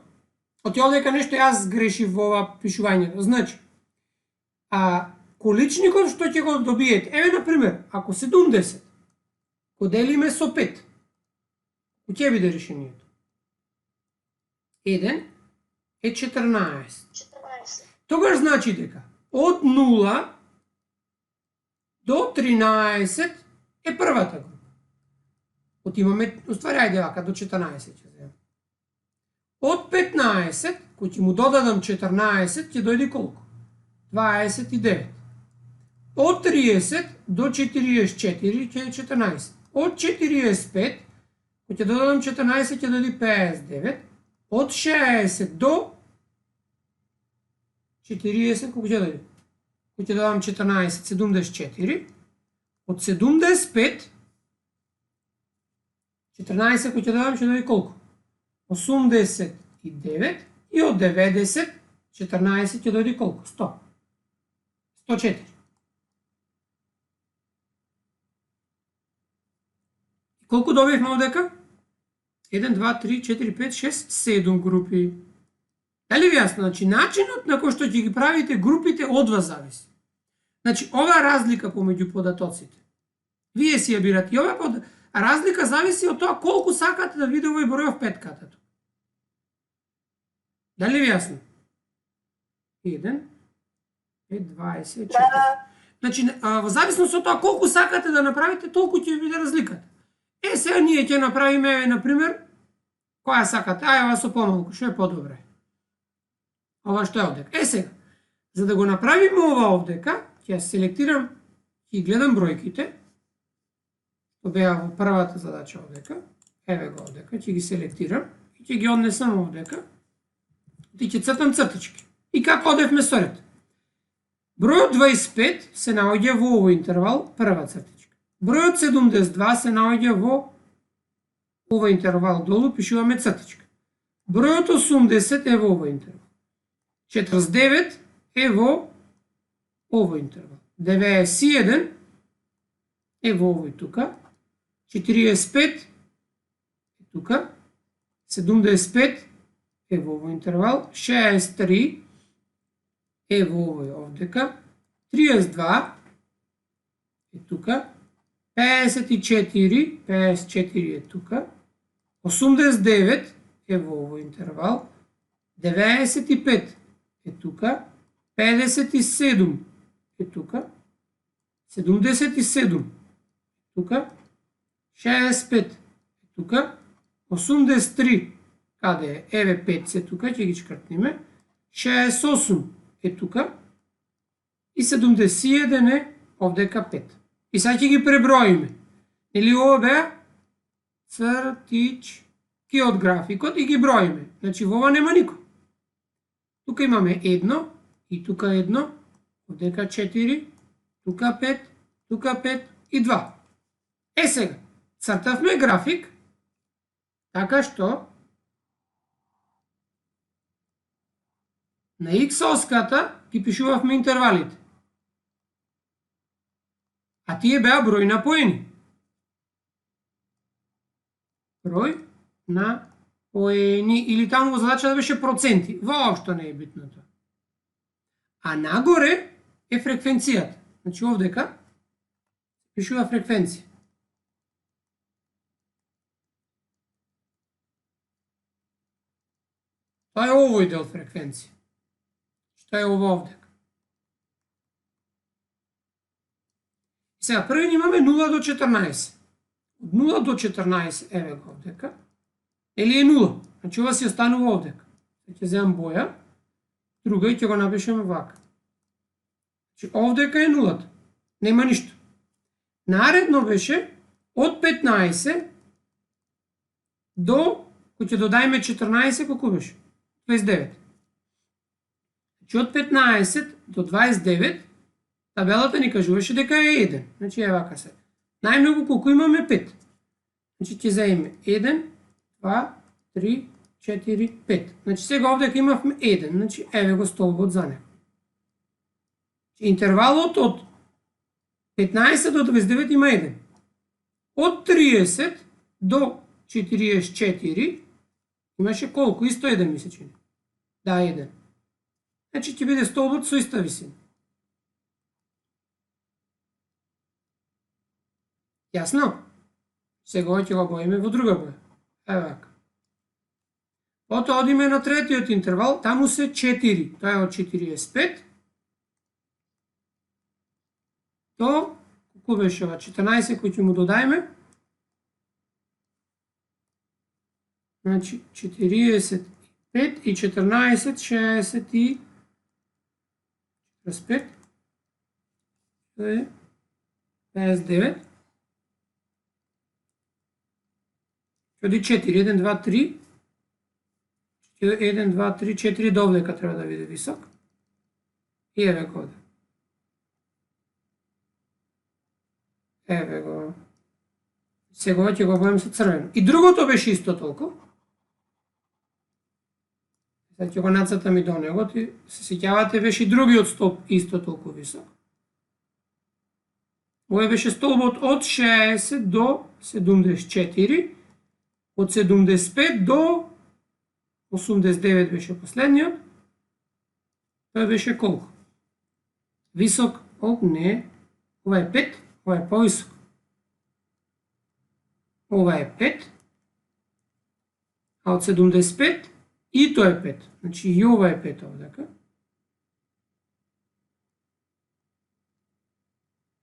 Оти овдека нешто јас грешив во ова пишување. Значи, количникот што ќе го добиете, еве на пример, ако 70 го делиме со 5, кој ќе биде решението? 1 е 14. 14. Тогаш значи дека од 0 до 13 е првата група. Од имаме, уствари, ајде вака, до 14 ќе земам. Од 15, кој ќе му додадам 14, ќе дојде колку? 29. Од 30 до 44 ќе е 14. Од 45, кој ќе додадам 14, ќе дојде 59. Од 60 до 40, колку ќе дојде? Кој ќе додадам 14, 74. Од 75 14 кој ќе додам ќе дојде колку? 89 и од 90 14 ќе дојде колку? 100. 104. Колку добивме овдека? 1, 2, 3, 4, 5, 6, 7 групи. Дали ви јасно? Значи, начинот на кој што ќе ги правите групите од вас зависи. Значи, ова разлика помеѓу податоците. Вие си ја бирате. И ова разлика зависи од тоа колку сакате да биде овој број в петката. Дали ви јасно? 1, 5, 24. Да. Значи, во зависност од тоа колку сакате да направите, толку ќе ви биде разликата. Сега ние ќе направиме, например, која сакате, ова со помалку, што е подобре. Ова што е овдека. Сега, за да го направиме ова овдека, ќе селектирам, ќе гледам бројките, што беа во првата задача овдека, еве го овдека, ќе ги селектирам и ќе ги однесам овдека, и ќе цртам цртички. И како одевме со ред? Бројот 25 се наоѓа во овој интервал, прва цртичка. Бројот 72 се наоѓа во овој интервал долу, пишуваме цртичка. Бројот 80 е во овој интервал. 49 е во овој интервал. 91 е во овој тука. 45 е тука. 75 е во овој интервал. 63 е во овој овдека. 32 е тука. 54 е тука. 89 е во овој интервал. 95 е тука. 57 е тука. 77 е тука. 65 е тука. 83 каде е? Еве 5 се тука, ќе ги чкртниме. 68 е тука. И 71 е овдека 5. И сега ќе ги преброиме. Или ова беа цртички од графикот и ги броиме. Значи во ова нема никој. Тука имаме 1 и тука 1, овдека 4, тука 5, тука 5 и 2. Сега, цртавме график, така што на X-оската ги пишувавме интервалите. А тие беа број на поени. Број на поени, или таму во задача да беше проценти. Воопшто не е битно тоа. А нагоре е фреквенцијата. Значи овдека пишува фреквенција. Тоа е овој дел фреквенција. Што е ово овдека? Сега, први имаме 0 до 14. Од 0 до 14, еве го овдека, или е 0. Значи ова си останува овдека. Ќе земам боја, друга и ќе го напишеме вака. Значи овдека е 0. Нема ништо. Наредно беше од 15 до, кој ќе додајме 14, колку беше? 29. Значи од 15 до 29, табелата ни кажуваше дека е 1. Значи е вака се. Најмногу колку имаме 5. Значи ќе земеме 1, 2, 3, 4, 5. Значи сега овдека имавме 1. Значи еве го столбот за него. Интервалот од 15 до 29 има 1. Од 30 до 44 имаше колку? Исто 1 ми се чини. Да, 1. Значи ќе биде столбот со иста висина. Јасно? Сега ќе го боиме во друга боја. Еве вака. Потоа одиме на третиот интервал, таму се 4. Тоа е од 45 до, колку беше ова, 14 кој ќе му додајме. Значи 45 и 14, 65, 59. Оди 4, 1, 2, 3, 1, 2, 3, 4 довлека треба да биде висок. И еве го. Еве го. Сега ќе го бојам со црвено. И другото беше исто толку. Сега ќе го нацртам и до него, ти се сеќавате, беше и другиот столб исто толку висок. Овој беше столбот од 60 до 74, од 75 до 89 беше последниот. Тој беше колку? Висок, не, ова е 5, ова е повисок. Ова е 5, а од 75 и тоа е 5. Значи и ова е 5 овдека.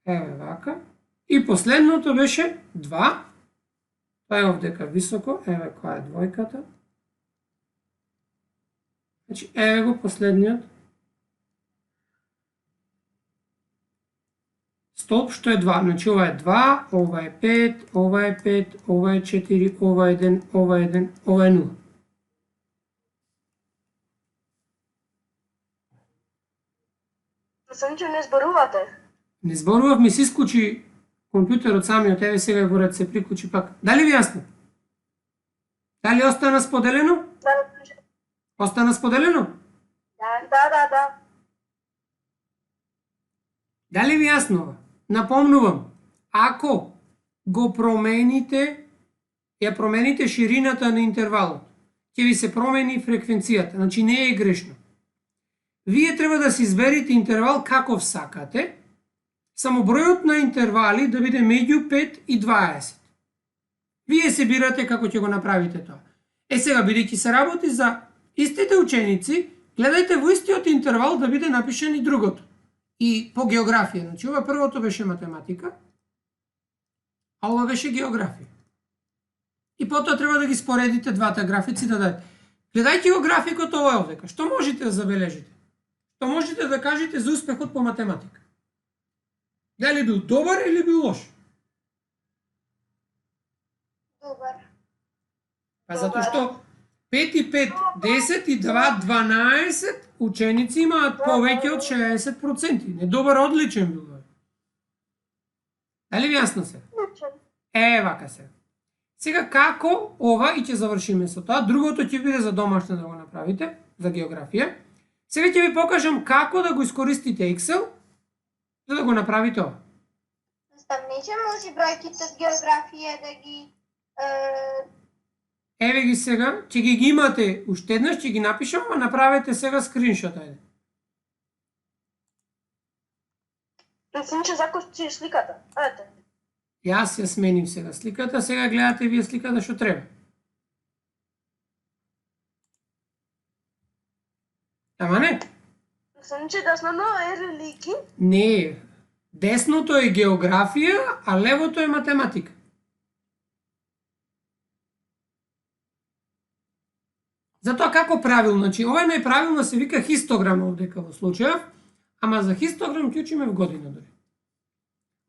Еве вака. И последното беше 2. Тоа е овдека високо. Еве која е двојката. Значи еве го последниот столб што е 2. Значи ова е 2, ова е 5, ова е 5, ова е 4, ова е 1, ова е 1, ова е 0. Санче, не зборувате. Не зборував, ми се исклучи компјутерот самиот, еве сега горат се приклучи пак. Дали ви јасно? Дали остана споделено? Да, Остана споделено? да. Дали ви јасно ова? Напомнувам, ако го промените, ја промените ширината на интервалот, ќе ви се промени фреквенцијата, значи не е грешно. Вие треба да си изберете интервал каков сакате, само бројот на интервали да биде меѓу 5 и 20. Вие се бирате како ќе го направите тоа. Сега, бидејќи се работи за истите ученици, гледајте во истиот интервал да биде напишен и другото. И по географија. Значи, ова првото беше математика, а ова беше географија. И потоа треба да ги споредите двата графици да дадете. Гледајќи го графикот ова е овдека. Што можете да забележите? Што можете да кажете за успехот по математика? Дали бил добар или бил лош? Добар. Па затоа што 5 и 5, 10 и 2, 12 ученици имаат повеќе од 60%. Не добар, одличен бил. Дали ви јасно се? Вака се. Сега како ова, и ќе завршиме со тоа, другото ќе биде за домашно да го направите, за географија. Сега ќе ви покажам како да го искористите Excel, за да го направите ова. Наставниче, може бројките од географија да ги... Еве ги сега, ќе ги имате уште еднаш, ќе ги напишам, а направете сега скриншот, ајде. Санче, закочи сликата. Ајде. Јас ја сменим сега сликата, сега гледате вие сликата што треба. Ама не? Санче, десното е религија. Не, десното е географија, а левото е математика. Затоа како правилно, значи ова најправилно се вика хистограм овдека во случајов, ама за хистограм ќе учиме в година дори.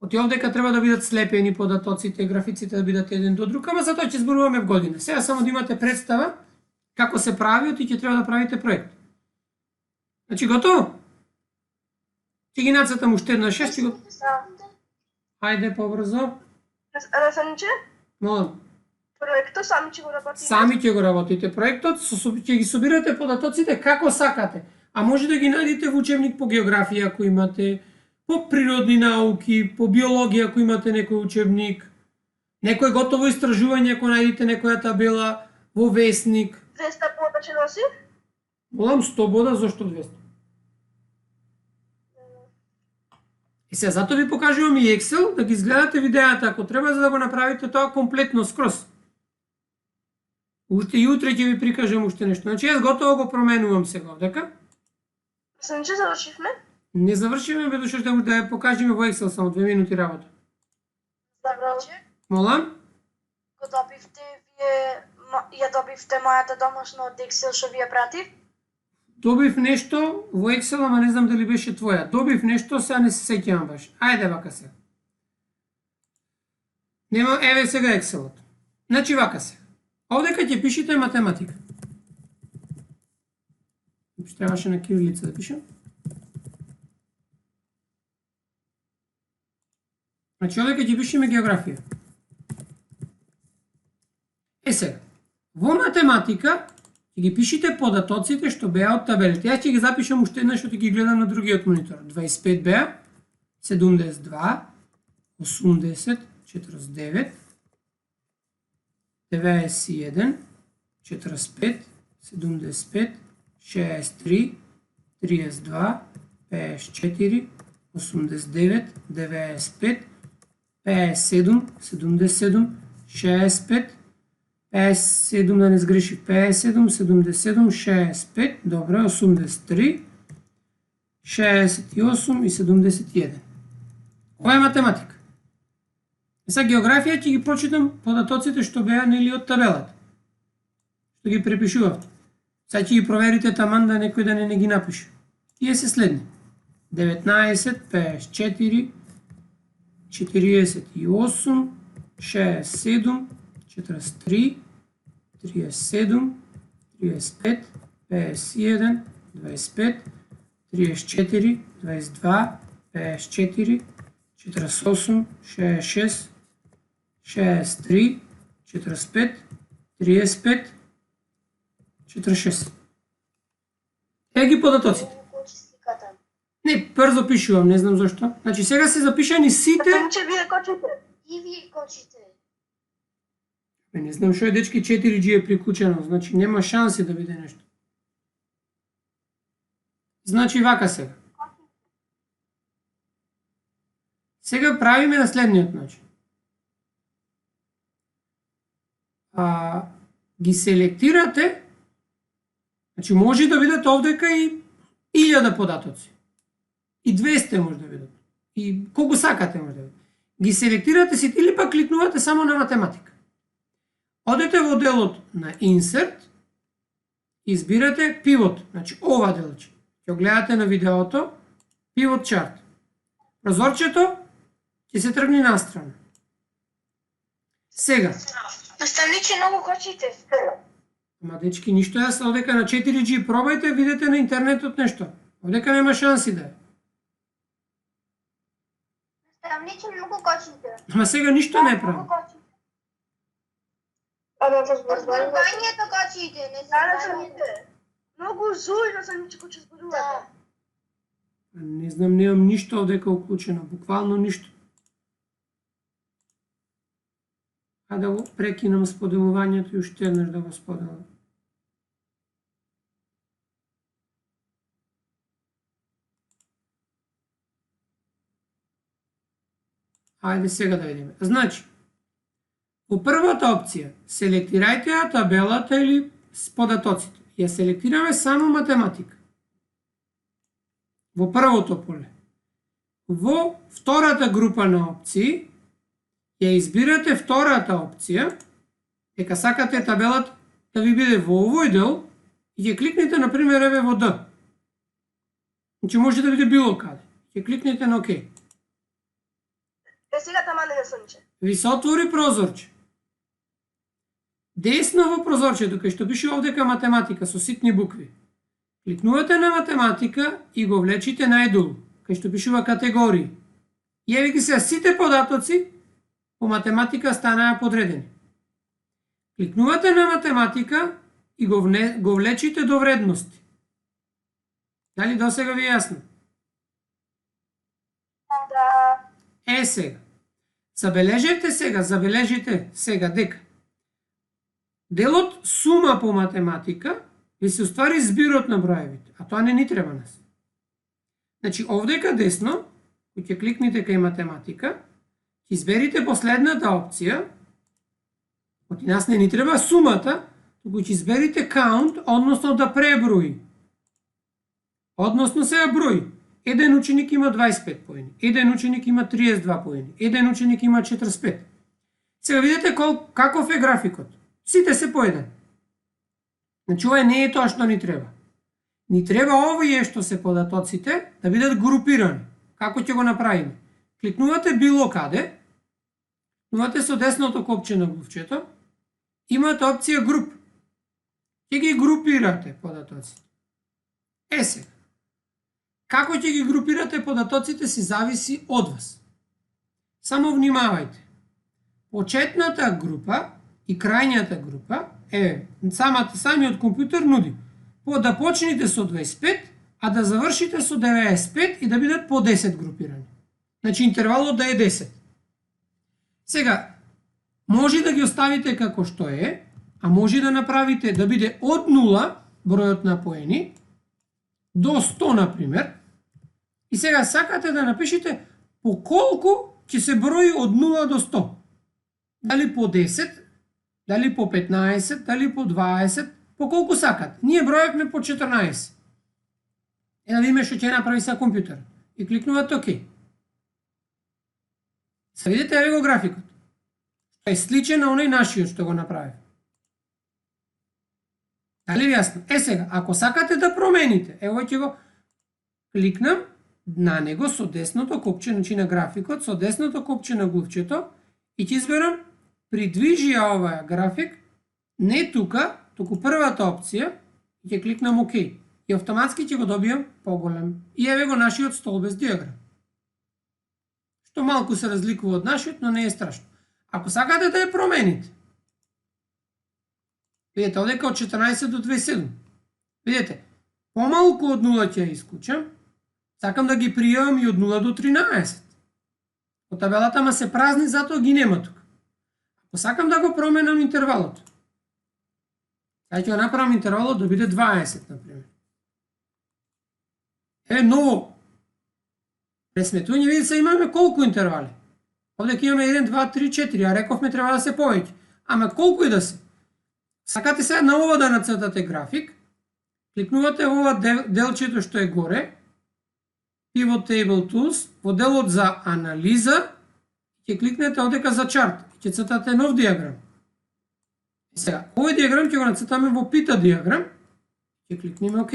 Оти овдека треба да бидат слепени податоците, графиците да бидат еден до друг, ама затоа ќе зборуваме в година. Сега само да имате представа како се прави, оти ќе треба да правите проект. Значи готово? Ќе ги нацртам уште една шест, го... Ајде побрзо. Санче, Молам. проектот сами ќе го работите. Сами ќе го работите проектот, ќе ги собирате податоците како сакате. А може да ги најдете во учебник по географија ако имате, по природни науки, по биологија ако имате некој учебник, некој готово истражување ако најдете некоја табела во весник. 200 бода ќе носи? Молам 100 бода, зошто 200? И сега затоа ви покажувам и Excel, да ги изгледате видеата ако треба, за да го направите тоа комплетно скроз. Уште и утре ќе ви прикажам уште нешто. Значи јас готово го променувам сега овдека. Санче, завршивме? Не завршиме, бе дошто да ја покажеме во Excel само 2 минути работа. Добро. Молам? Го добивте вие, ја добивте мојата домашна од Excel што ви ја пратив? Добив нешто во Excel, ама не знам дали беше твоја. Добив нешто, сега не се сеќавам баш. Ајде вака се. Нема, еве сега Excelот. Значи вака се. Овдека ќе пишете математика. Требаше на кирилица да пишем. Значи овдека ќе пишеме географија. Сега, во математика ќе ги пишите податоците што беа од табелите. Јас ќе ги запишам уште еднаш што ќе ги гледам на другиот монитор. 25 беа, 72, 80, 49, 91, 45, 75, 63, 32, 54, 89, 95, 57, 77, 65, 57, да не сгреших, 57, 77, 65, добре, 83, 68 и 71. Ова е математика. Сега географија ќе ги прочитам податоците што беа нели од табелата. Што ги препишував. Сега ќе ги проверите таман да некој да не ги напише. Тие се следни. 19, 54, 48, 67, 43, 37, 35, 51, 25, 34, 22, 54, 48, 66, 63, 45, 35, 46. Е ги податоците. Кочи сликата. Не, брзо пишувам, не знам зашто. Значи сега се запишани сите. Сонче, вие кочите. И вие кочите. Не знам што е дечки 4G е приклучено, значи нема шанси да биде нешто. Значи вака сега. Сега правиме на следниот начин. Ги селектирате, значи може да бидат овдека и 1000 податоци. И 200 може да бидат. И колку сакате може да бидат. Ги селектирате сите или пак кликнувате само на математика. Одете во делот на Insert, избирате Pivot, значи ова делче. Ќе гледате на видеото, Pivot Chart. Прозорчето ќе се тргне настрана. Сега. Наставниче, многу кочите. Ама дечки, ништо јас одека на 4G, пробајте, видете на интернетот нешто. Одека нема шанси да е. Наставниче, многу кочите. Ама сега ништо не правам. Зборувањето кочите, не зборувањето. Многу зујно се ничко че зборувате. Не знам, немам ништо овдека уклучено, буквално ништо. А да го прекинам споделувањето и уште еднаш да го споделам. Ајде сега да видиме. Значи, во првата опција, селектирајте ја табелата или податоците. Ја селектираме само математика. Во првото поле. Во втората група на опции, ја избирате втората опција, дека сакате табелата да ви биде во овој дел, и ќе кликнете, например, еве во Д. Значи може да биде било каде. Ќе кликнете на ОК. Сега таман е сонче. Ви се отвори прозорче. Десно во прозорчето, кај што пише овдека математика со ситни букви. Кликнувате на математика и го влечите најдолу, кај што пишува категории. И еве ги се сите податоци по математика станаа подредени. Кликнувате на математика и го влечите до вредности. Дали досега ви е јасно? Да. Сега. Забележите сега дека делот сума по математика ви се уствари збирот на броевите, а тоа не ни треба нас. Значи, овдека десно, кој ќе кликнете кај математика, ќе изберите последната опција, оти нас не ни треба сумата, туку ќе изберите count, односно да преброи. Односно сега брои. Еден ученик има 25 поени, еден ученик има 32 поени, еден ученик има 45. Сега видите каков е графикот. Сите се по еден. Значи, ова не е тоа што ни треба. Ни треба овие што се податоците да бидат групирани. Како ќе го направиме? Кликнувате било каде, кликнувате со десното копче на глувчето, имате опција груп. Ќе ги групирате податоците. Сега. Како ќе ги групирате податоците си зависи од вас. Само внимавајте. Почетната група и крајната група, самиот компјутер нуди да почнете со 25, а да завршите со 95 и да бидат по 10 групирани. Значи интервалот да е 10. Сега, може да ги оставите како што е, а може да направите да биде од 0 бројот на поени до 100, например, и сега сакате да напишете по колку ќе се брои од 0 до 100. Дали по 10, дали по 15, дали по 20, по колку сакате. Ние броевме по 14. Да видиме што ќе направи са компјутер. И кликнувате ОК. Се видите, еве го графикот. Е сличен на оној нашиот што го направи. Дали ви јасно? Сега, ако сакате да промените, ево ќе го кликнам на него со десното копче, значи на графикот, со десното копче на глувчето и ќе изберам придвижи ја оваа график, не тука, туку првата опција, и ќе кликнам ОК. И автоматски ќе го добијам поголем. И еве го нашиот столбец диаграм. Што малку се разликува од нашиот, но не е страшно. Ако сакате да ја промените, видите, одека од 14 до 27. Видите, помалку од 0 ќе ја исклучам, сакам да ги пријавам и од 0 до 13. По табелата ма се празни, затоа ги нема тука. Ако сакам да го променам интервалот, сега ќе го направам интервалот да биде 20, например. Еве ново пресметување, видите се имаме колку интервали. Овде ќе имаме 1, 2, 3, 4, а рековме треба да се повеќе. Ама колку и да се. Сакате сега на ова да нацртате график, кликнувате ова делчето што е горе, Pivot Table Tools, во делот за анализа, ќе кликнете одека за чарт, ќе цртате нов диаграм. Сега, овој диаграм ќе го нацртаме во пита диаграм, ќе кликнеме ОК.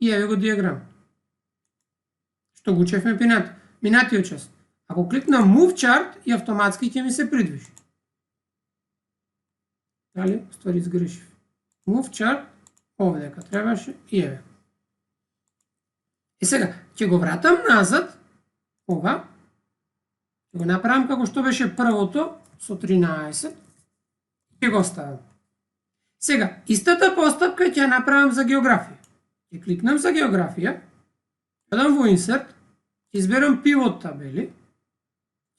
И еве го диаграм. Што го учевме минатиот час. Ако кликнам Move Chart, и автоматски ќе ми се придвижи. Дали? Ствари сгрешив. Move Chart, овдека требаше, и еве. И сега, ќе го вратам назад, ова, ќе го направам како што беше првото, со 13, ќе го оставам. Сега, истата постапка ќе направам за географија. Ќе кликнам за географија, одам во Insert, ќе изберам Pivot табели,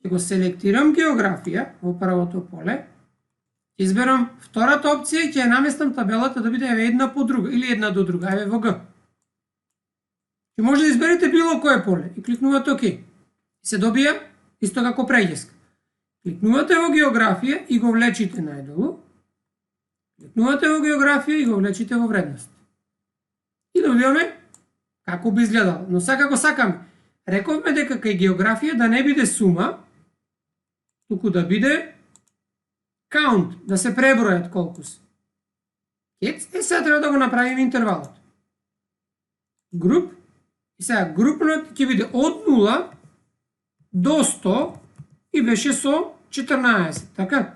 ќе го селектирам географија во првото поле, ќе изберам втората опција и ќе ја наместам табелата да биде една по друга, или една до друга, еве во Г. Ќе може да изберете било кое поле и кликнувате ОК. И се добија исто како преѓеска. Кликнувате во географија и го влечите најдолу. Кликнувате во географија и го влечите во вредност. И добиваме како би изгледало. Но сега како сакаме, рековме дека кај географија да не биде сума, туку да биде count, да се пребројат колку се. Сега треба да го направиме интервалот. Груп. И сега групнот ќе биде од 0 до 100 и беше со 14, така?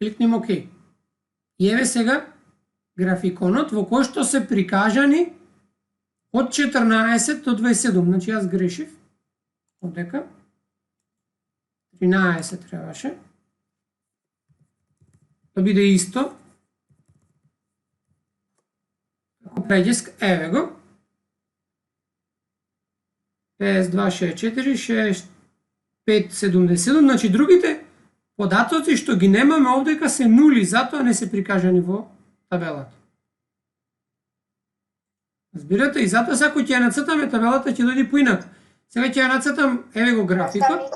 Кликнем ОК. И еве сега графиконот во кој што се прикажани од 14 до 27. Значи јас грешив. Одека 13 требаше. Да биде исто. Како преѓеска, еве го. 52, 64, 65, 77, значи другите податоци што ги немаме овдека се нули, затоа не се прикажани во табелата. Разбирате, и затоа ако ќе ја нацртаме табелата ќе дојде поинаку. Сега ќе ја нацртам, еве го графикот.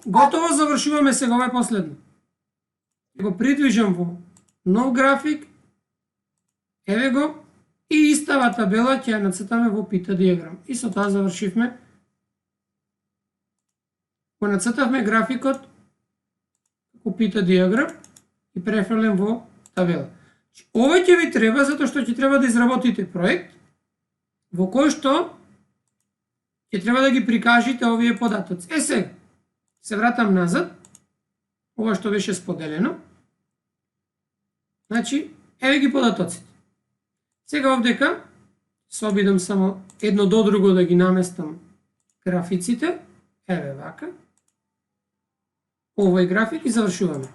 Готово, завршуваме сега, ова е последно. Го придвижам во нов график, еве го, и истава табела ќе ја нацртаме во пита диаграм. И со тоа завршивме. Го нацртавме графикот како пита диаграм и префрлем во табела. Ова ќе ви треба затоа што ќе треба да изработите проект во кој што ќе треба да ги прикажите овие податоци. Сега, се вратам назад, ова што беше споделено. Значи, еве ги податоците. Сега овдека се обидам само едно до друго да ги наместам графиците. Еве вака. Овој график и завршуваме.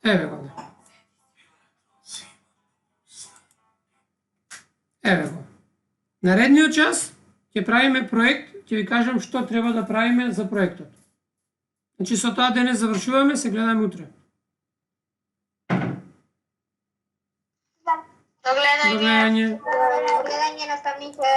Еве го. Еве го. Наредниот час ќе правиме проект, ќе ви кажам што треба да правиме за проектот. Значи со тоа денес завршуваме, се гледаме утре. Да. До гледање. До гледање. Гледanje nastavnice.